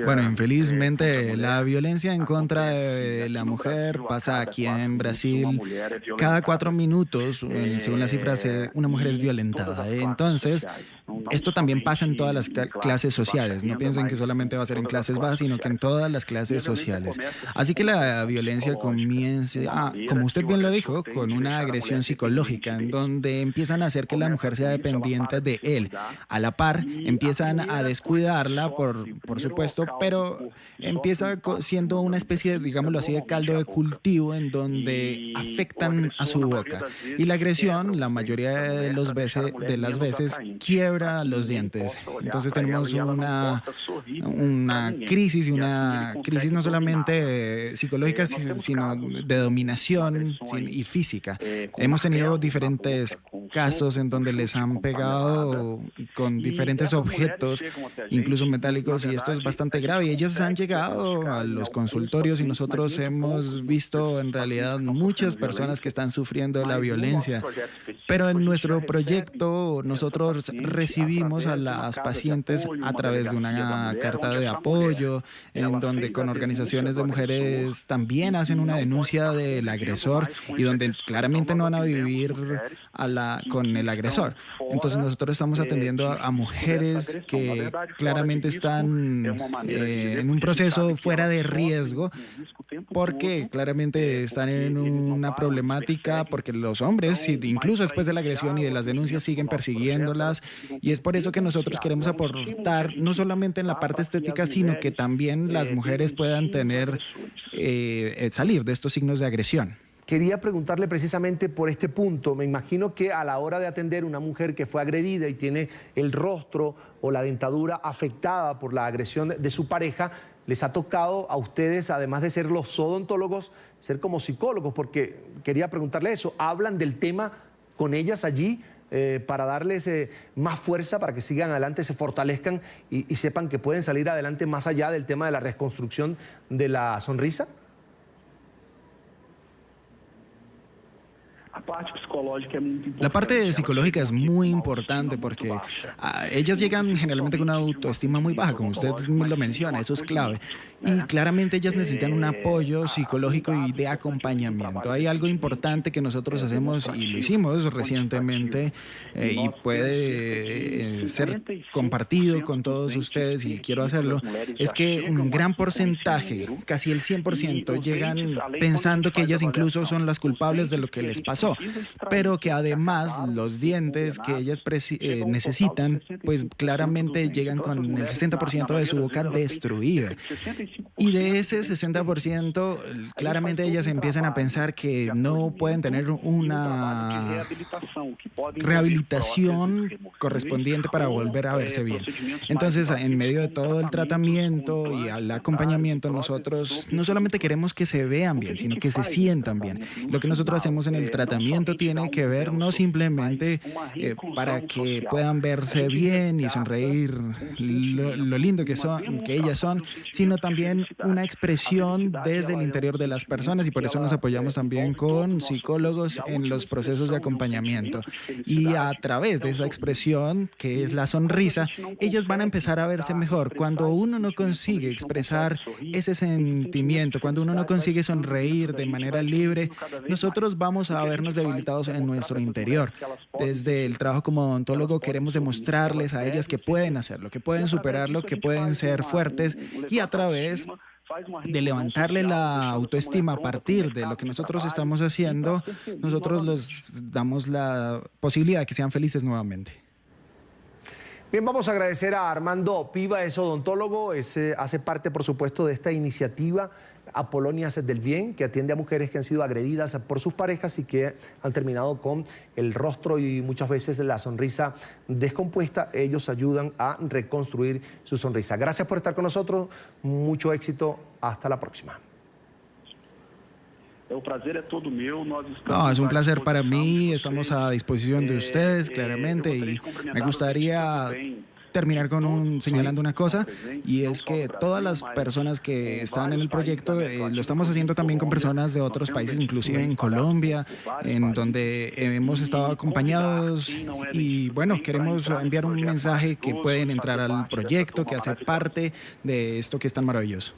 Bueno, infelizmente la violencia en contra de la mujer pasa aquí en Brasil. Cada 4 minutos, según las cifras, una mujer es violentada. Entonces, esto también pasa en todas las clases sociales. No piensen que solamente va a ser en clases bajas, sino que en todas las clases sociales. Así que la violencia comienza, como usted bien lo dijo, con una agresión psicológica, en donde empiezan a hacer que la mujer sea dependiente de él. A la par, empiezan a descuidarla, por supuesto, pero empieza siendo una especie, digámoslo así, de caldo de cultivo en donde afectan a su boca. Y la agresión, la mayoría de las veces, quiebra los dientes. Entonces tenemos una crisis, y una crisis no solamente psicológica, sino de dominación y física. Hemos tenido diferentes casos en donde les han pegado con diferentes objetos, incluso metálicos, y esto es bastante grave. Y ellas han llegado a los consultorios y nosotros hemos visto en realidad muchas personas que están sufriendo la violencia. Pero en nuestro proyecto nosotros recibimos a las pacientes a través de una carta de apoyo, en donde con organizaciones de mujeres también hacen una denuncia del agresor y donde claramente no van a vivir con el agresor. Entonces nosotros estamos atendiendo a mujeres que claramente están en un proceso fuera de riesgo, porque claramente están en una problemática, porque los hombres, incluso después de la agresión y de las denuncias, siguen persiguiéndolas, y es por eso que nosotros queremos aportar no solamente en la parte estética, sino que también las mujeres puedan salir de estos signos de agresión. Quería preguntarle precisamente por este punto. Me imagino que a la hora de atender a una mujer que fue agredida y tiene el rostro o la dentadura afectada por la agresión de su pareja, les ha tocado a ustedes, además de ser los odontólogos, ser como psicólogos, porque quería preguntarle eso. ¿Hablan del tema con ellas allí para darles más fuerza, para que sigan adelante, se fortalezcan y sepan que pueden salir adelante más allá del tema de la reconstrucción de la sonrisa? La parte psicológica es muy importante porque ellas llegan generalmente con una autoestima muy baja, como usted lo menciona, eso es clave. Y claramente ellas necesitan un apoyo psicológico y de acompañamiento. Hay algo importante que nosotros hacemos y lo hicimos recientemente y puede ser compartido con todos ustedes y quiero hacerlo, es que un gran porcentaje, casi el 100%, llegan pensando que ellas incluso son las culpables de lo que les pasó, pero que además los dientes que ellas necesitan, pues claramente llegan con el 60% de su boca destruida. Y de ese 60%, claramente ellas empiezan a pensar que no pueden tener una rehabilitación correspondiente para volver a verse bien. Entonces, en medio de todo el tratamiento y al acompañamiento, nosotros no solamente queremos que se vean bien, sino que se sientan bien. Lo que nosotros hacemos en el tratamiento tiene que ver no simplemente para que puedan verse bien y sonreír lo lindo que ellas son, sino también una expresión desde el interior de las personas, y por eso nos apoyamos también con psicólogos en los procesos de acompañamiento. Y a través de esa expresión, que es la sonrisa, ellas van a empezar a verse mejor. Cuando uno no consigue expresar ese sentimiento, cuando uno no consigue sonreír de manera libre, nosotros vamos a vernos debilitados en nuestro interior. Desde el trabajo como odontólogo queremos demostrarles a ellas que pueden hacerlo, que pueden superarlo, que pueden ser fuertes, y a través de levantarle la autoestima a partir de lo que nosotros estamos haciendo, nosotros les damos la posibilidad de que sean felices nuevamente. Bien, vamos a agradecer a Armando Piva, es odontólogo, hace parte, por supuesto, de esta iniciativa Apolonias del Bien, que atiende a mujeres que han sido agredidas por sus parejas y que han terminado con el rostro y muchas veces la sonrisa descompuesta. Ellos ayudan a reconstruir su sonrisa. Gracias por estar con nosotros, mucho éxito, hasta la próxima. No, es un placer para mí, estamos a disposición de ustedes, claramente, y me gustaría terminar con señalando una cosa, y es que todas las personas que están en el proyecto lo estamos haciendo también con personas de otros países, inclusive en Colombia, en donde hemos estado acompañados, y bueno, queremos enviar un mensaje que pueden entrar al proyecto, que hace parte de esto que es tan maravilloso.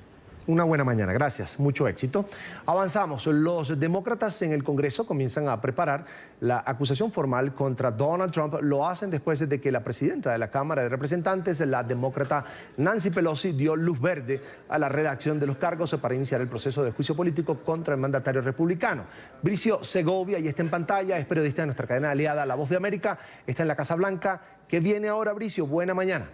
Una buena mañana, gracias, mucho éxito. Avanzamos, los demócratas en el Congreso comienzan a preparar la acusación formal contra Donald Trump. Lo hacen después de que la presidenta de la Cámara de Representantes, la demócrata Nancy Pelosi, dio luz verde a la redacción de los cargos para iniciar el proceso de juicio político contra el mandatario republicano. Bricio Segovia, y está en pantalla, es periodista de nuestra cadena aliada La Voz de América, está en la Casa Blanca. ¿Qué viene ahora, Bricio? Buena mañana.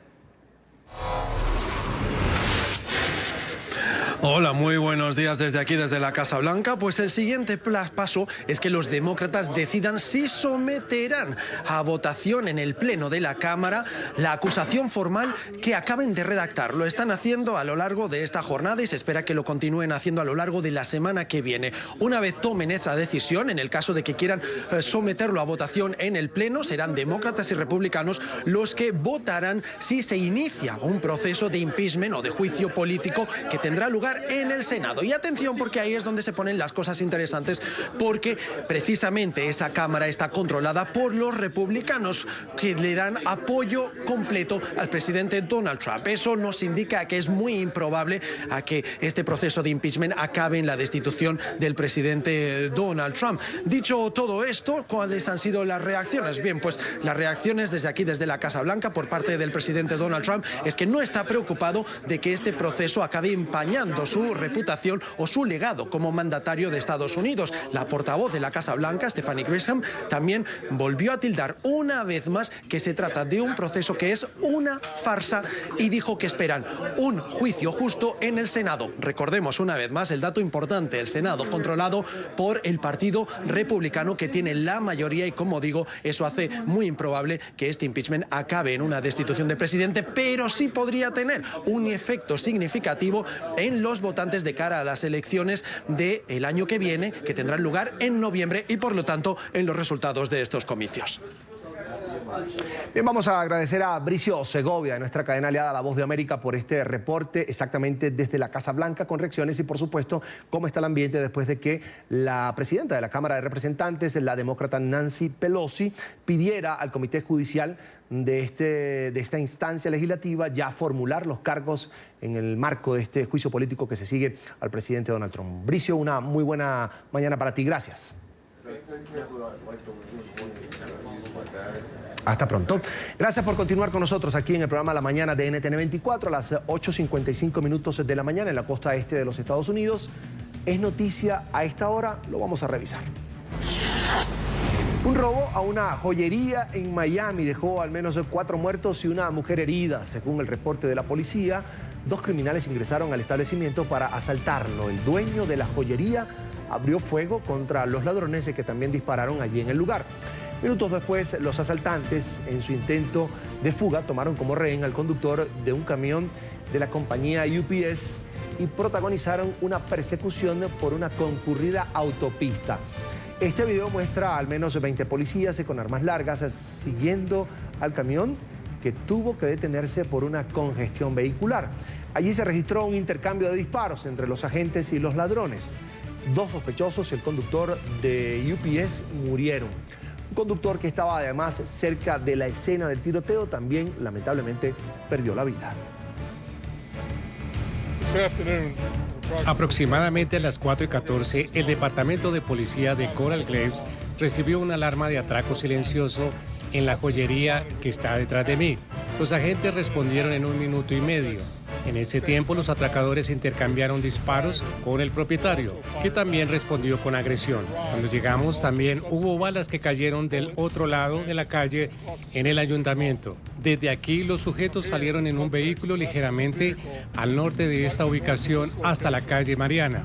Hola, muy buenos días desde aquí, desde la Casa Blanca. Pues el siguiente paso es que los demócratas decidan si someterán a votación en el Pleno de la Cámara la acusación formal que acaben de redactar. Lo están haciendo a lo largo de esta jornada y se espera que lo continúen haciendo a lo largo de la semana que viene. Una vez tomen esa decisión, en el caso de que quieran someterlo a votación en el Pleno, serán demócratas y republicanos los que votarán si se inicia un proceso de impeachment o de juicio político que tendrá lugar en el Senado. Y atención, porque ahí es donde se ponen las cosas interesantes, porque precisamente esa Cámara está controlada por los republicanos, que le dan apoyo completo al presidente Donald Trump. Eso nos indica que es muy improbable a que este proceso de impeachment acabe en la destitución del presidente Donald Trump. Dicho todo esto, ¿cuáles han sido las reacciones? Bien, pues las reacciones desde aquí, desde la Casa Blanca, por parte del presidente Donald Trump, es que no está preocupado de que este proceso acabe empañando su reputación o su legado como mandatario de Estados Unidos. La portavoz de la Casa Blanca, Stephanie Grisham, también volvió a tildar una vez más que se trata de un proceso que es una farsa y dijo que esperan un juicio justo en el Senado. Recordemos una vez más el dato importante: el Senado controlado por el Partido Republicano, que tiene la mayoría, y como digo, eso hace muy improbable que este impeachment acabe en una destitución del presidente, pero sí podría tener un efecto significativo en los votantes de cara a las elecciones del año que viene, que tendrán lugar en noviembre, y por lo tanto en los resultados de estos comicios. Bien, vamos a agradecer a Bricio Segovia, de nuestra cadena aliada La Voz de América, por este reporte exactamente desde la Casa Blanca, con reacciones y, por supuesto, cómo está el ambiente después de que la presidenta de la Cámara de Representantes, la demócrata Nancy Pelosi, pidiera al Comité Judicial de esta instancia legislativa ya formular los cargos en el marco de este juicio político que se sigue al presidente Donald Trump. Bricio, una muy buena mañana para ti. Gracias. Hasta pronto. Gracias por continuar con nosotros aquí en el programa La Mañana de NTN 24 a las 8:55 minutos de la mañana en la costa este de los Estados Unidos. Es noticia a esta hora, lo vamos a revisar. Un robo a una joyería en Miami dejó al menos 4 muertos y una mujer herida. Según el reporte de la policía, 2 criminales ingresaron al establecimiento para asaltarlo. El dueño de la joyería abrió fuego contra los ladrones que también dispararon allí en el lugar. Minutos después, los asaltantes, en su intento de fuga, tomaron como rehén al conductor de un camión de la compañía UPS y protagonizaron una persecución por una concurrida autopista. Este video muestra al menos 20 policías con armas largas siguiendo al camión, que tuvo que detenerse por una congestión vehicular. Allí se registró un intercambio de disparos entre los agentes y los ladrones. 2 sospechosos y el conductor de UPS murieron. Un conductor que estaba además cerca de la escena del tiroteo también lamentablemente perdió la vida. Aproximadamente a las 4:14, el Departamento de Policía de Coral Gables recibió una alarma de atraco silencioso en la joyería que está detrás de mí. Los agentes respondieron en 1 minuto y medio. En ese tiempo, los atracadores intercambiaron disparos con el propietario, que también respondió con agresión. Cuando llegamos, también hubo balas que cayeron del otro lado de la calle en el ayuntamiento. Desde aquí, los sujetos salieron en un vehículo ligeramente al norte de esta ubicación hasta la calle Mariana.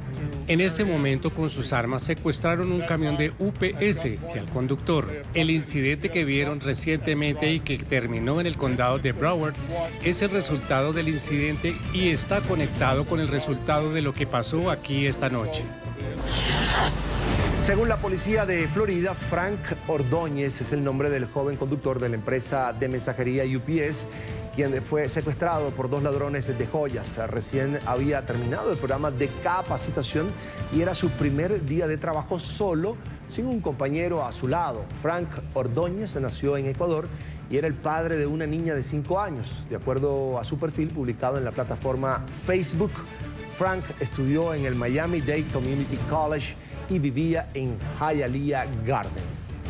En ese momento, con sus armas, secuestraron un camión de UPS y al conductor. El incidente que vieron recientemente y que terminó en el condado de Broward es el resultado del incidente y está conectado con el resultado de lo que pasó aquí esta noche. Según la policía de Florida, Frank Ordóñez es el nombre del joven conductor de la empresa de mensajería UPS, quien fue secuestrado por 2 ladrones de joyas. Recién había terminado el programa de capacitación y era su primer día de trabajo solo, sin un compañero a su lado. Frank Ordóñez nació en Ecuador y era el padre de una niña de 5 años. De acuerdo a su perfil publicado en la plataforma Facebook, Frank estudió en el Miami-Dade Community College y vivía en Hialeah Gardens.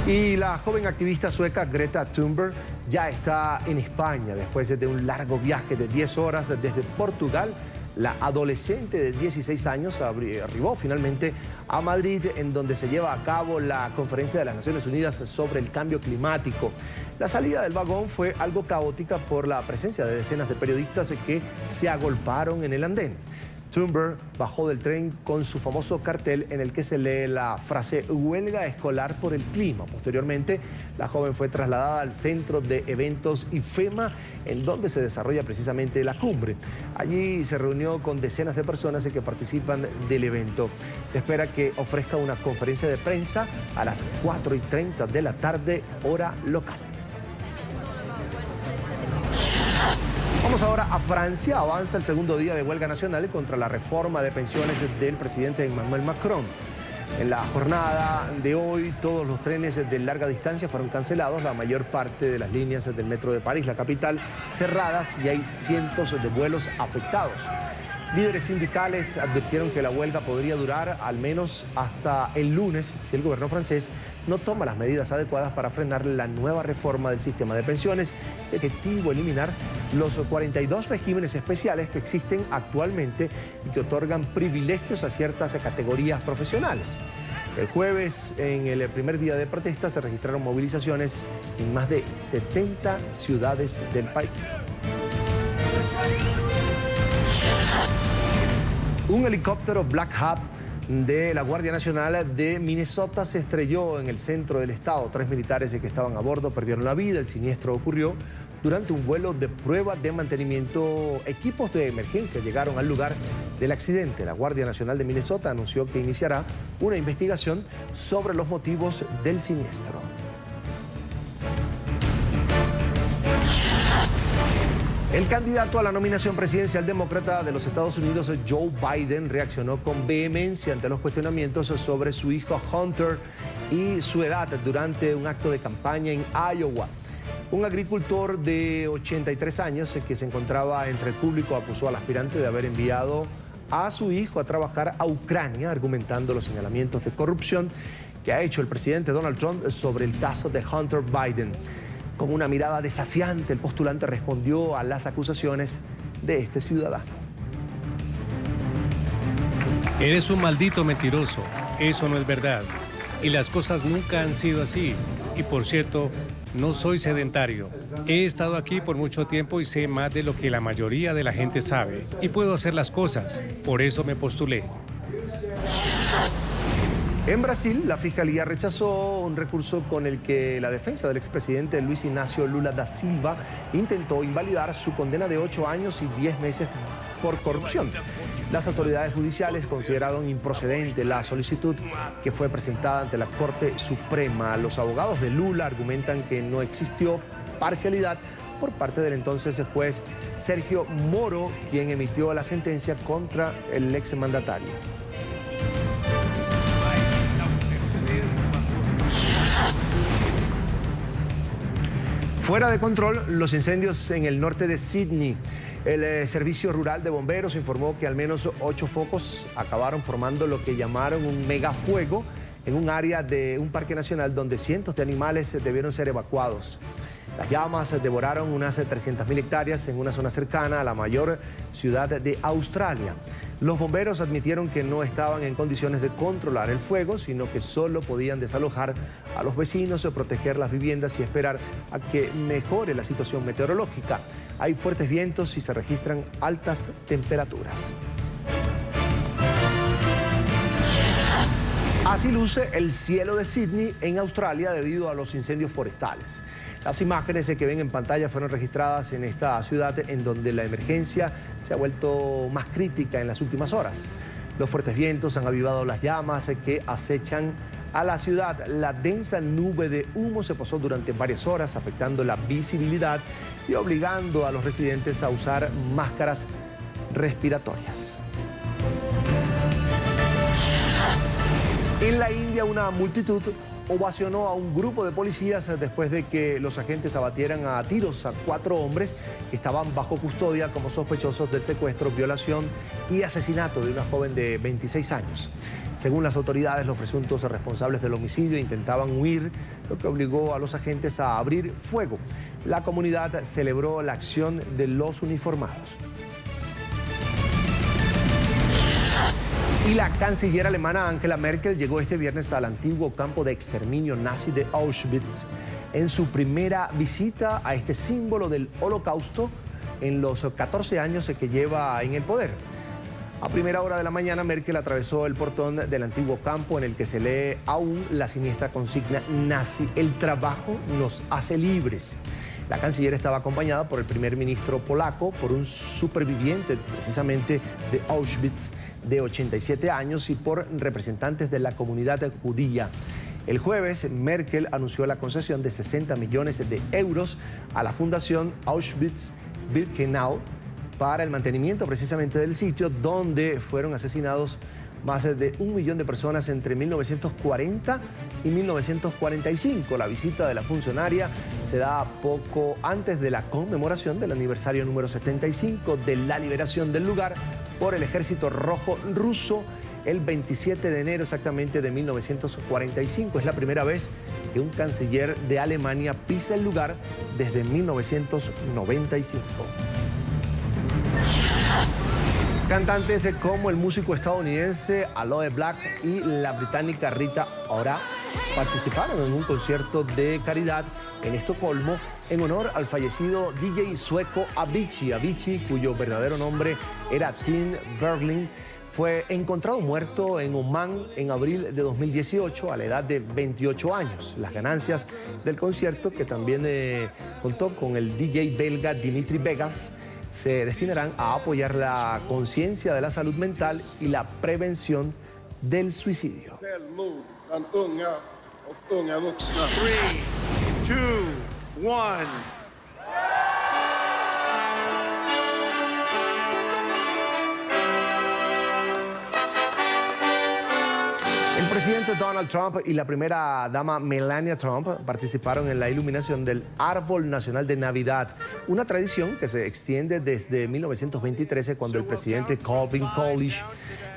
Y la joven activista sueca Greta Thunberg ya está en España después de un largo viaje de 10 horas desde Portugal. La adolescente de 16 años arribó finalmente a Madrid, en donde se lleva a cabo la Conferencia de las Naciones Unidas sobre el Cambio Climático. La salida del vagón fue algo caótica por la presencia de decenas de periodistas que se agolparon en el andén. Thunberg bajó del tren con su famoso cartel en el que se lee la frase "huelga escolar por el clima". Posteriormente, la joven fue trasladada al centro de eventos IFEMA, en donde se desarrolla precisamente la cumbre. Allí se reunió con decenas de personas que participan del evento. Se espera que ofrezca una conferencia de prensa a las 4:30 de la tarde, hora local. Vamos ahora a Francia. Avanza el segundo día de huelga nacional contra la reforma de pensiones del presidente Emmanuel Macron. En la jornada de hoy, todos los trenes de larga distancia fueron cancelados, la mayor parte de las líneas del metro de París, la capital, cerradas, y hay cientos de vuelos afectados. Líderes sindicales advirtieron que la huelga podría durar al menos hasta el lunes si el gobierno francés no toma las medidas adecuadas para frenar la nueva reforma del sistema de pensiones, de objetivo eliminar los 42 regímenes especiales que existen actualmente y que otorgan privilegios a ciertas categorías profesionales. El jueves, en el primer día de protesta, se registraron movilizaciones en más de 70 ciudades del país. Un helicóptero Black Hawk de la Guardia Nacional de Minnesota se estrelló en el centro del estado. 3 militares que estaban a bordo perdieron la vida. El siniestro ocurrió durante un vuelo de prueba de mantenimiento. Equipos de emergencia llegaron al lugar del accidente. La Guardia Nacional de Minnesota anunció que iniciará una investigación sobre los motivos del siniestro. El candidato a la nominación presidencial demócrata de los Estados Unidos, Joe Biden, reaccionó con vehemencia ante los cuestionamientos sobre su hijo Hunter y su edad durante un acto de campaña en Iowa. Un agricultor de 83 años que se encontraba entre el público acusó al aspirante de haber enviado a su hijo a trabajar a Ucrania, argumentando los señalamientos de corrupción que ha hecho el presidente Donald Trump sobre el caso de Hunter Biden. Con una mirada desafiante, el postulante respondió a las acusaciones de este ciudadano. Eres un maldito mentiroso. Eso no es verdad. Y las cosas nunca han sido así. Y por cierto, no soy sedentario. He estado aquí por mucho tiempo y sé más de lo que la mayoría de la gente sabe. Y puedo hacer las cosas. Por eso me postulé. En Brasil, la Fiscalía rechazó un recurso con el que la defensa del expresidente Luis Ignacio Lula da Silva intentó invalidar su condena de 8 años y 10 meses por corrupción. Las autoridades judiciales consideraron improcedente la solicitud que fue presentada ante la Corte Suprema. Los abogados de Lula argumentan que no existió parcialidad por parte del entonces juez Sergio Moro, quien emitió la sentencia contra el exmandatario. Fuera de control, los incendios en el norte de Sydney. El Servicio Rural de Bomberos informó que al menos 8 focos acabaron formando lo que llamaron un megafuego en un área de un parque nacional donde cientos de animales debieron ser evacuados. Las llamas devoraron unas 300.000 hectáreas en una zona cercana a la mayor ciudad de Australia. Los bomberos admitieron que no estaban en condiciones de controlar el fuego, sino que solo podían desalojar a los vecinos, proteger las viviendas y esperar a que mejore la situación meteorológica. Hay fuertes vientos y se registran altas temperaturas. Así luce el cielo de Sydney en Australia debido a los incendios forestales. Las imágenes que ven en pantalla fueron registradas en esta ciudad en donde la emergencia se ha vuelto más crítica en las últimas horas. Los fuertes vientos han avivado las llamas que acechan a la ciudad. La densa nube de humo se posó durante varias horas, afectando la visibilidad y obligando a los residentes a usar máscaras respiratorias. En la India, una multitud ovacionó a un grupo de policías después de que los agentes abatieran a tiros a 4 hombres que estaban bajo custodia como sospechosos del secuestro, violación y asesinato de una joven de 26 años. Según las autoridades, los presuntos responsables del homicidio intentaban huir, lo que obligó a los agentes a abrir fuego. La comunidad celebró la acción de los uniformados. Y la canciller alemana Angela Merkel llegó este viernes al antiguo campo de exterminio nazi de Auschwitz en su primera visita a este símbolo del Holocausto en los 14 años que lleva en el poder. A primera hora de la mañana, Merkel atravesó el portón del antiguo campo en el que se lee aún la siniestra consigna nazi: el trabajo nos hace libres. La canciller estaba acompañada por el primer ministro polaco, por un superviviente precisamente de Auschwitz de 87 años y por representantes de la comunidad judía. El jueves, Merkel anunció la concesión de 60 millones de euros a la fundación Auschwitz-Birkenau para el mantenimiento precisamente del sitio donde fueron asesinados más de 1 millón de personas entre 1940 y 1945. La visita de la funcionaria se da poco antes de la conmemoración del aniversario número 75 de la liberación del lugar por el Ejército Rojo ruso el 27 de enero exactamente de 1945. Es la primera vez que un canciller de Alemania pisa el lugar desde 1995. Cantantes como el músico estadounidense Aloe Black y la británica Rita Ora participaron en un concierto de caridad en Estocolmo en honor al fallecido DJ sueco Avicii. Avicii, cuyo verdadero nombre era Tim Bergling, fue encontrado muerto en Omán en abril de 2018 a la edad de 28 años. Las ganancias del concierto, que también contó con el DJ belga Dimitri Vegas, se destinarán a apoyar la conciencia de la salud mental y la prevención del suicidio. 3, 2, 1. El presidente Donald Trump y la primera dama Melania Trump participaron en la iluminación del Árbol Nacional de Navidad, una tradición que se extiende desde 1923 cuando el presidente Calvin Coolidge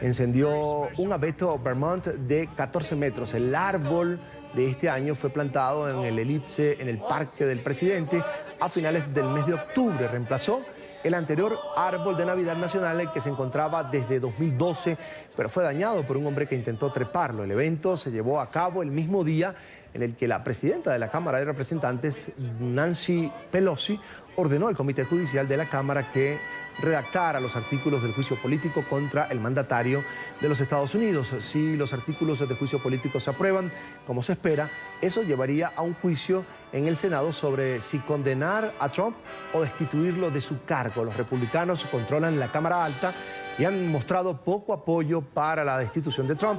encendió un abeto Vermont de 14 metros. El árbol de este año fue plantado en el elipse en el Parque del Presidente a finales del mes de octubre. Reemplazó el anterior árbol de Navidad nacional que se encontraba desde 2012, pero fue dañado por un hombre que intentó treparlo. El evento se llevó a cabo el mismo día en el que la presidenta de la Cámara de Representantes, Nancy Pelosi, ordenó al Comité Judicial de la Cámara que redactara los artículos del juicio político contra el mandatario de los Estados Unidos. Si los artículos de juicio político se aprueban, como se espera, eso llevaría a un juicio en el Senado sobre si condenar a Trump o destituirlo de su cargo. Los republicanos controlan la Cámara Alta y han mostrado poco apoyo para la destitución de Trump.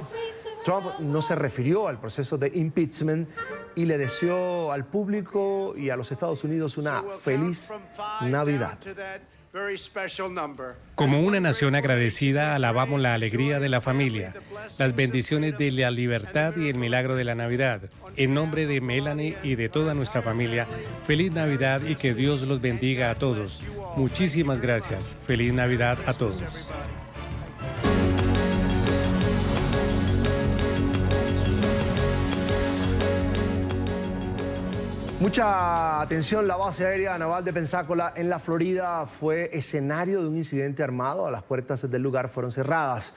Trump no se refirió al proceso de impeachment y le deseó al público y a los Estados Unidos una feliz Navidad. Como una nación agradecida, alabamos la alegría de la familia, las bendiciones de la libertad y el milagro de la Navidad. En nombre de Melanie y de toda nuestra familia, feliz Navidad y que Dios los bendiga a todos. Muchísimas gracias. Feliz Navidad a todos. Mucha atención, la base aérea naval de Pensacola en la Florida fue escenario de un incidente armado. Las puertas del lugar fueron cerradas.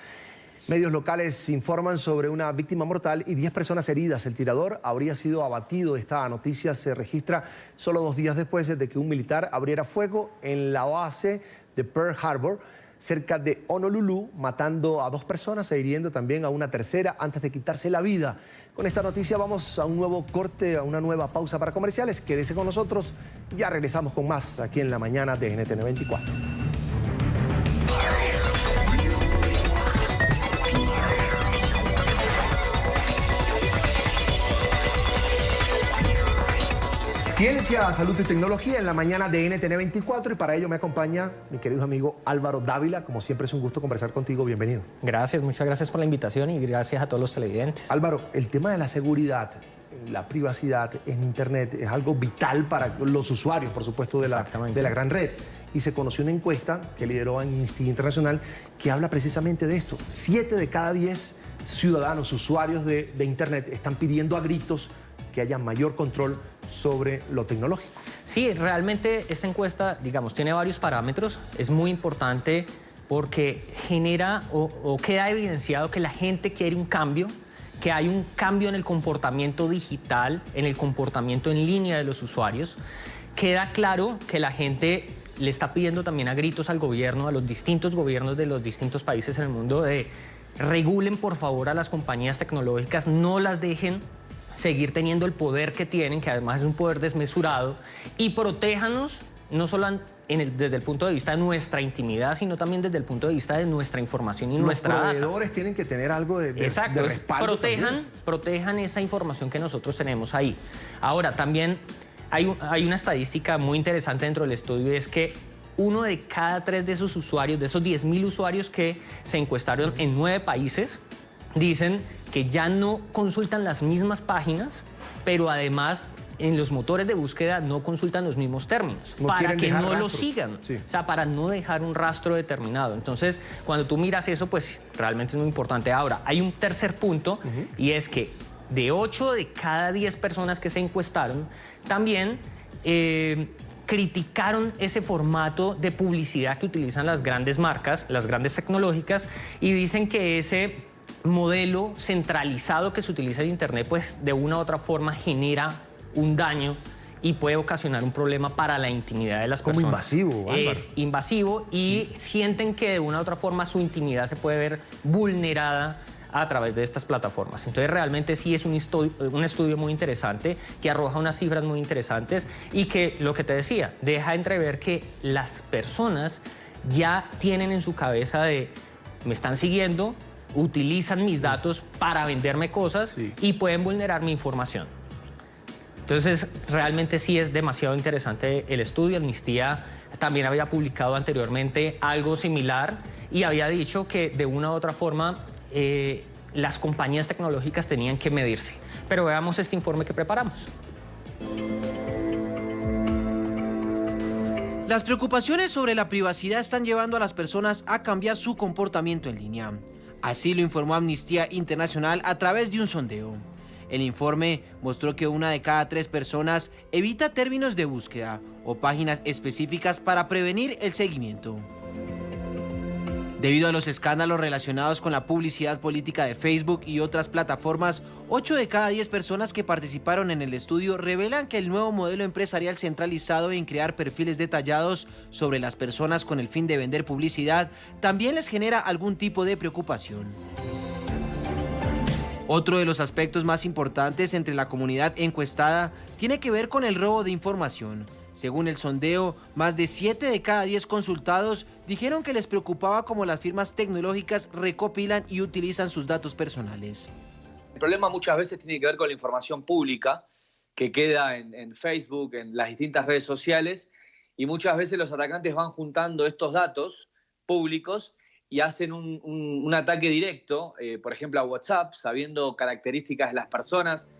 Medios locales informan sobre una víctima mortal y 10 personas heridas. El tirador habría sido abatido. Esta noticia se registra solo 2 días después de que un militar abriera fuego en la base de Pearl Harbor, cerca de Honolulu, matando a 2 personas e hiriendo también a una tercera antes de quitarse la vida. Con esta noticia vamos a un nuevo corte, a una nueva pausa para comerciales. Quédese con nosotros, ya regresamos con más aquí en la mañana de NTN 24. Ciencia, salud y tecnología en la mañana de NTN 24 y para ello me acompaña mi querido amigo Álvaro Dávila. Como siempre es un gusto conversar contigo, bienvenido. Gracias, muchas gracias por la invitación y gracias a todos los televidentes. Álvaro, el tema de la seguridad, la privacidad en Internet es algo vital para los usuarios, por supuesto, de la gran red. Y se conoció una encuesta que lideró Amnistía Internacional que habla precisamente de esto. 7 de cada 10 ciudadanos, usuarios de Internet están pidiendo a gritos que haya mayor control sobre lo tecnológico. Sí, realmente esta encuesta, digamos, tiene varios parámetros. Es muy importante porque genera o queda evidenciado que la gente quiere un cambio, que hay un cambio en el comportamiento digital, en el comportamiento en línea de los usuarios. Queda claro que la gente le está pidiendo también a gritos al gobierno, a los distintos gobiernos de los distintos países en el mundo, de regulen por favor a las compañías tecnológicas, no las dejen seguir teniendo el poder que tienen, que además es un poder desmesurado, y protéjanos no solo desde el punto de vista de nuestra intimidad, sino también desde el punto de vista de nuestra información y nuestra data. Los proveedores tienen que tener algo de respaldo. Protejan esa información que nosotros tenemos ahí. Ahora, también hay una estadística muy interesante dentro del estudio, es que 1 de cada 3 de esos usuarios, de esos 10.000 usuarios que se encuestaron en 9 países, dicen que ya no consultan las mismas páginas, pero además en los motores de búsqueda no consultan los mismos términos, para que no lo sigan, o sea, para no dejar un rastro determinado. Entonces, cuando tú miras eso, pues realmente es muy importante. Ahora, hay un tercer punto, y es que de 8 de cada 10 personas que se encuestaron, también criticaron ese formato de publicidad que utilizan las grandes marcas, las grandes tecnológicas, y dicen que ese modelo centralizado que se utiliza en Internet, pues de una u otra forma genera un daño y puede ocasionar un problema para la intimidad de las personas. Como invasivo, Álvaro. Es invasivo y sienten que de una u otra forma su intimidad se puede ver vulnerada a través de estas plataformas. Entonces realmente sí es un estudio muy interesante que arroja unas cifras muy interesantes y que, lo que te decía, deja entrever que las personas ya tienen en su cabeza de me están siguiendo, utilizan mis datos para venderme cosas y pueden vulnerar mi información. Entonces, realmente sí es demasiado interesante el estudio. Amnistía también había publicado anteriormente algo similar y había dicho que de una u otra forma las compañías tecnológicas tenían que medirse. Pero veamos este informe que preparamos. Las preocupaciones sobre la privacidad están llevando a las personas a cambiar su comportamiento en línea. Así lo informó Amnistía Internacional a través de un sondeo. El informe mostró que 1 de cada 3 personas evita términos de búsqueda o páginas específicas para prevenir el seguimiento. Debido a los escándalos relacionados con la publicidad política de Facebook y otras plataformas, 8 de cada 10 personas que participaron en el estudio revelan que el nuevo modelo empresarial centralizado en crear perfiles detallados sobre las personas con el fin de vender publicidad también les genera algún tipo de preocupación. Otro de los aspectos más importantes entre la comunidad encuestada tiene que ver con el robo de información. Según el sondeo, más de 7 de cada 10 consultados dijeron que les preocupaba cómo las firmas tecnológicas recopilan y utilizan sus datos personales. El problema muchas veces tiene que ver con la información pública que queda en Facebook, en las distintas redes sociales, y muchas veces los atacantes van juntando estos datos públicos y hacen un ataque directo, por ejemplo a WhatsApp, sabiendo características de las personas.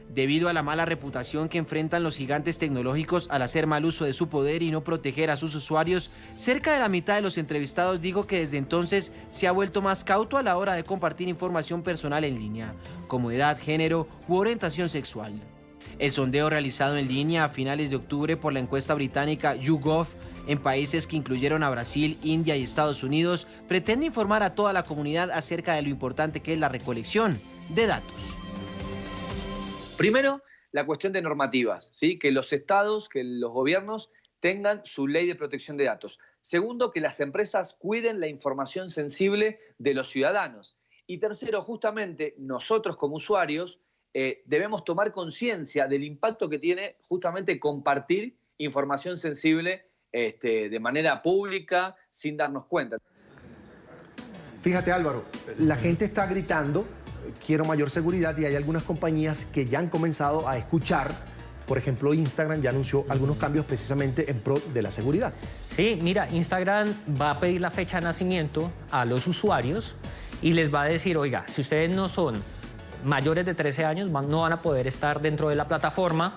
Debido a la mala reputación que enfrentan los gigantes tecnológicos al hacer mal uso de su poder y no proteger a sus usuarios, cerca de la mitad de los entrevistados dijo que desde entonces se ha vuelto más cauto a la hora de compartir información personal en línea, como edad, género u orientación sexual. El sondeo realizado en línea a finales de octubre por la encuesta británica YouGov en países que incluyeron a Brasil, India y Estados Unidos pretende informar a toda la comunidad acerca de lo importante que es la recolección de datos. Primero, la cuestión de normativas, ¿sí? Que los estados, que los gobiernos tengan su ley de protección de datos. Segundo, que las empresas cuiden la información sensible de los ciudadanos. Y tercero, justamente nosotros como usuarios debemos tomar conciencia del impacto que tiene justamente compartir información sensible de manera pública sin darnos cuenta. Fíjate, Álvaro, la gente está gritando quiero mayor seguridad y hay algunas compañías que ya han comenzado a escuchar Por ejemplo, Instagram ya anunció algunos cambios precisamente en pro de la seguridad. Sí, mira, Instagram va a pedir la fecha de nacimiento a los usuarios y les va a decir, oiga, si ustedes no son mayores de 13 años, no van a poder estar dentro de la plataforma,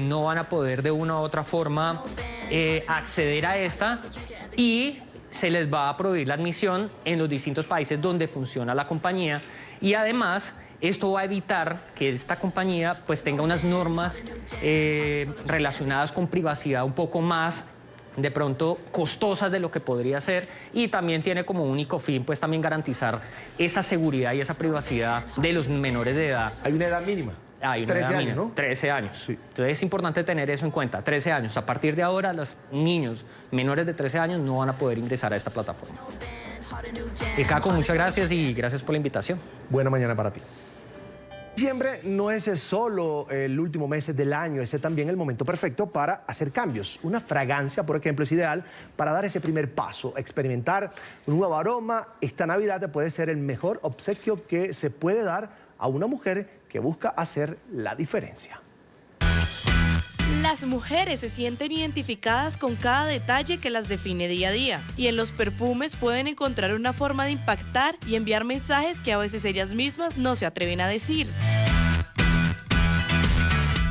no van a poder de una u otra forma acceder a esta y se les va a prohibir la admisión en los distintos países donde funciona la compañía y además esto va a evitar que esta compañía pues tenga unas normas relacionadas con privacidad un poco más de pronto costosas de lo que podría ser y también tiene como único fin pues también garantizar esa seguridad y esa privacidad de los menores de edad. Hay una edad mínima. Hay una 13 edad años, mínima, ¿no? 13 años. Sí. Entonces es importante tener eso en cuenta, 13 años. A partir de ahora, los niños menores de 13 años no van a poder ingresar a esta plataforma. Caco, muchas gracias y gracias por la invitación. Buena mañana para ti. Diciembre no es solo el último mes del año, es también el momento perfecto para hacer cambios. Una fragancia, por ejemplo, es ideal para dar ese primer paso, experimentar un nuevo aroma. Esta Navidad puede ser el mejor obsequio que se puede dar a una mujer que busca hacer la diferencia. Las mujeres se sienten identificadas con cada detalle que las define día a día y en los perfumes pueden encontrar una forma de impactar y enviar mensajes que a veces ellas mismas no se atreven a decir.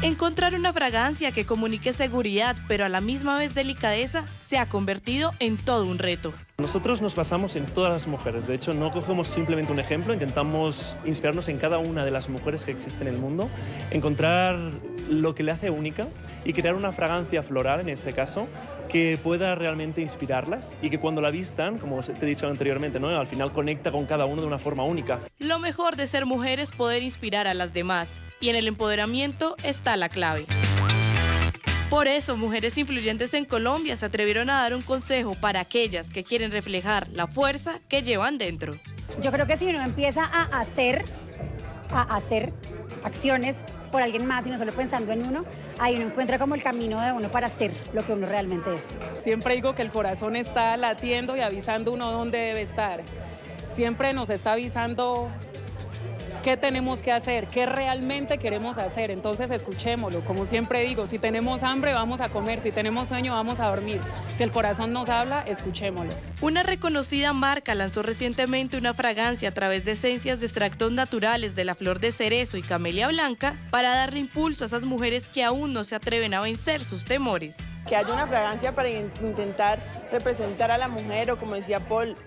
Encontrar una fragancia que comunique seguridad pero a la misma vez delicadeza se ha convertido en todo un reto. Nosotros nos basamos en todas las mujeres, de hecho no cogemos simplemente un ejemplo, intentamos inspirarnos en cada una de las mujeres que existen en el mundo, encontrar lo que le hace única y crear una fragancia floral en este caso que pueda realmente inspirarlas y que cuando la vistan, como te he dicho anteriormente, ¿no? Al final conecta con cada uno de una forma única. Lo mejor de ser mujer es poder inspirar a las demás y en el empoderamiento está la clave. Por eso, mujeres influyentes en Colombia se atrevieron a dar un consejo para aquellas que quieren reflejar la fuerza que llevan dentro. Yo creo que si uno empieza a hacer acciones por alguien más y no solo pensando en uno, ahí uno encuentra como el camino de uno para ser lo que uno realmente es. Siempre digo que el corazón está latiendo y avisando uno dónde debe estar. Siempre nos está avisando qué tenemos que hacer, qué realmente queremos hacer. Entonces escuchémoslo. Como siempre digo, si tenemos hambre vamos a comer, si tenemos sueño vamos a dormir. Si el corazón nos habla, escuchémoslo. Una reconocida marca lanzó recientemente una fragancia a través de esencias de extractos naturales de la flor de cerezo y camelia blanca para darle impulso a esas mujeres que aún no se atreven a vencer sus temores. Que haya una fragancia para intentar representar a la mujer o, como decía Paul,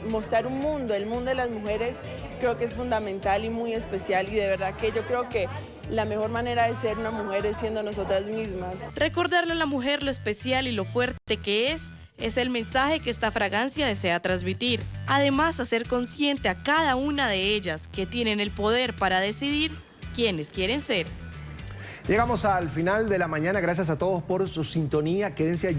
mostrar un mundo, el mundo de las mujeres, creo que es fundamental y muy especial y de verdad que yo creo que la mejor manera de ser una mujer es siendo nosotras mismas. Recordarle a la mujer lo especial y lo fuerte que es el mensaje que esta fragancia desea transmitir. Además, hacer consciente a cada una de ellas que tienen el poder para decidir quiénes quieren ser. Llegamos al final de la mañana, gracias a todos por su sintonía, quédense allí.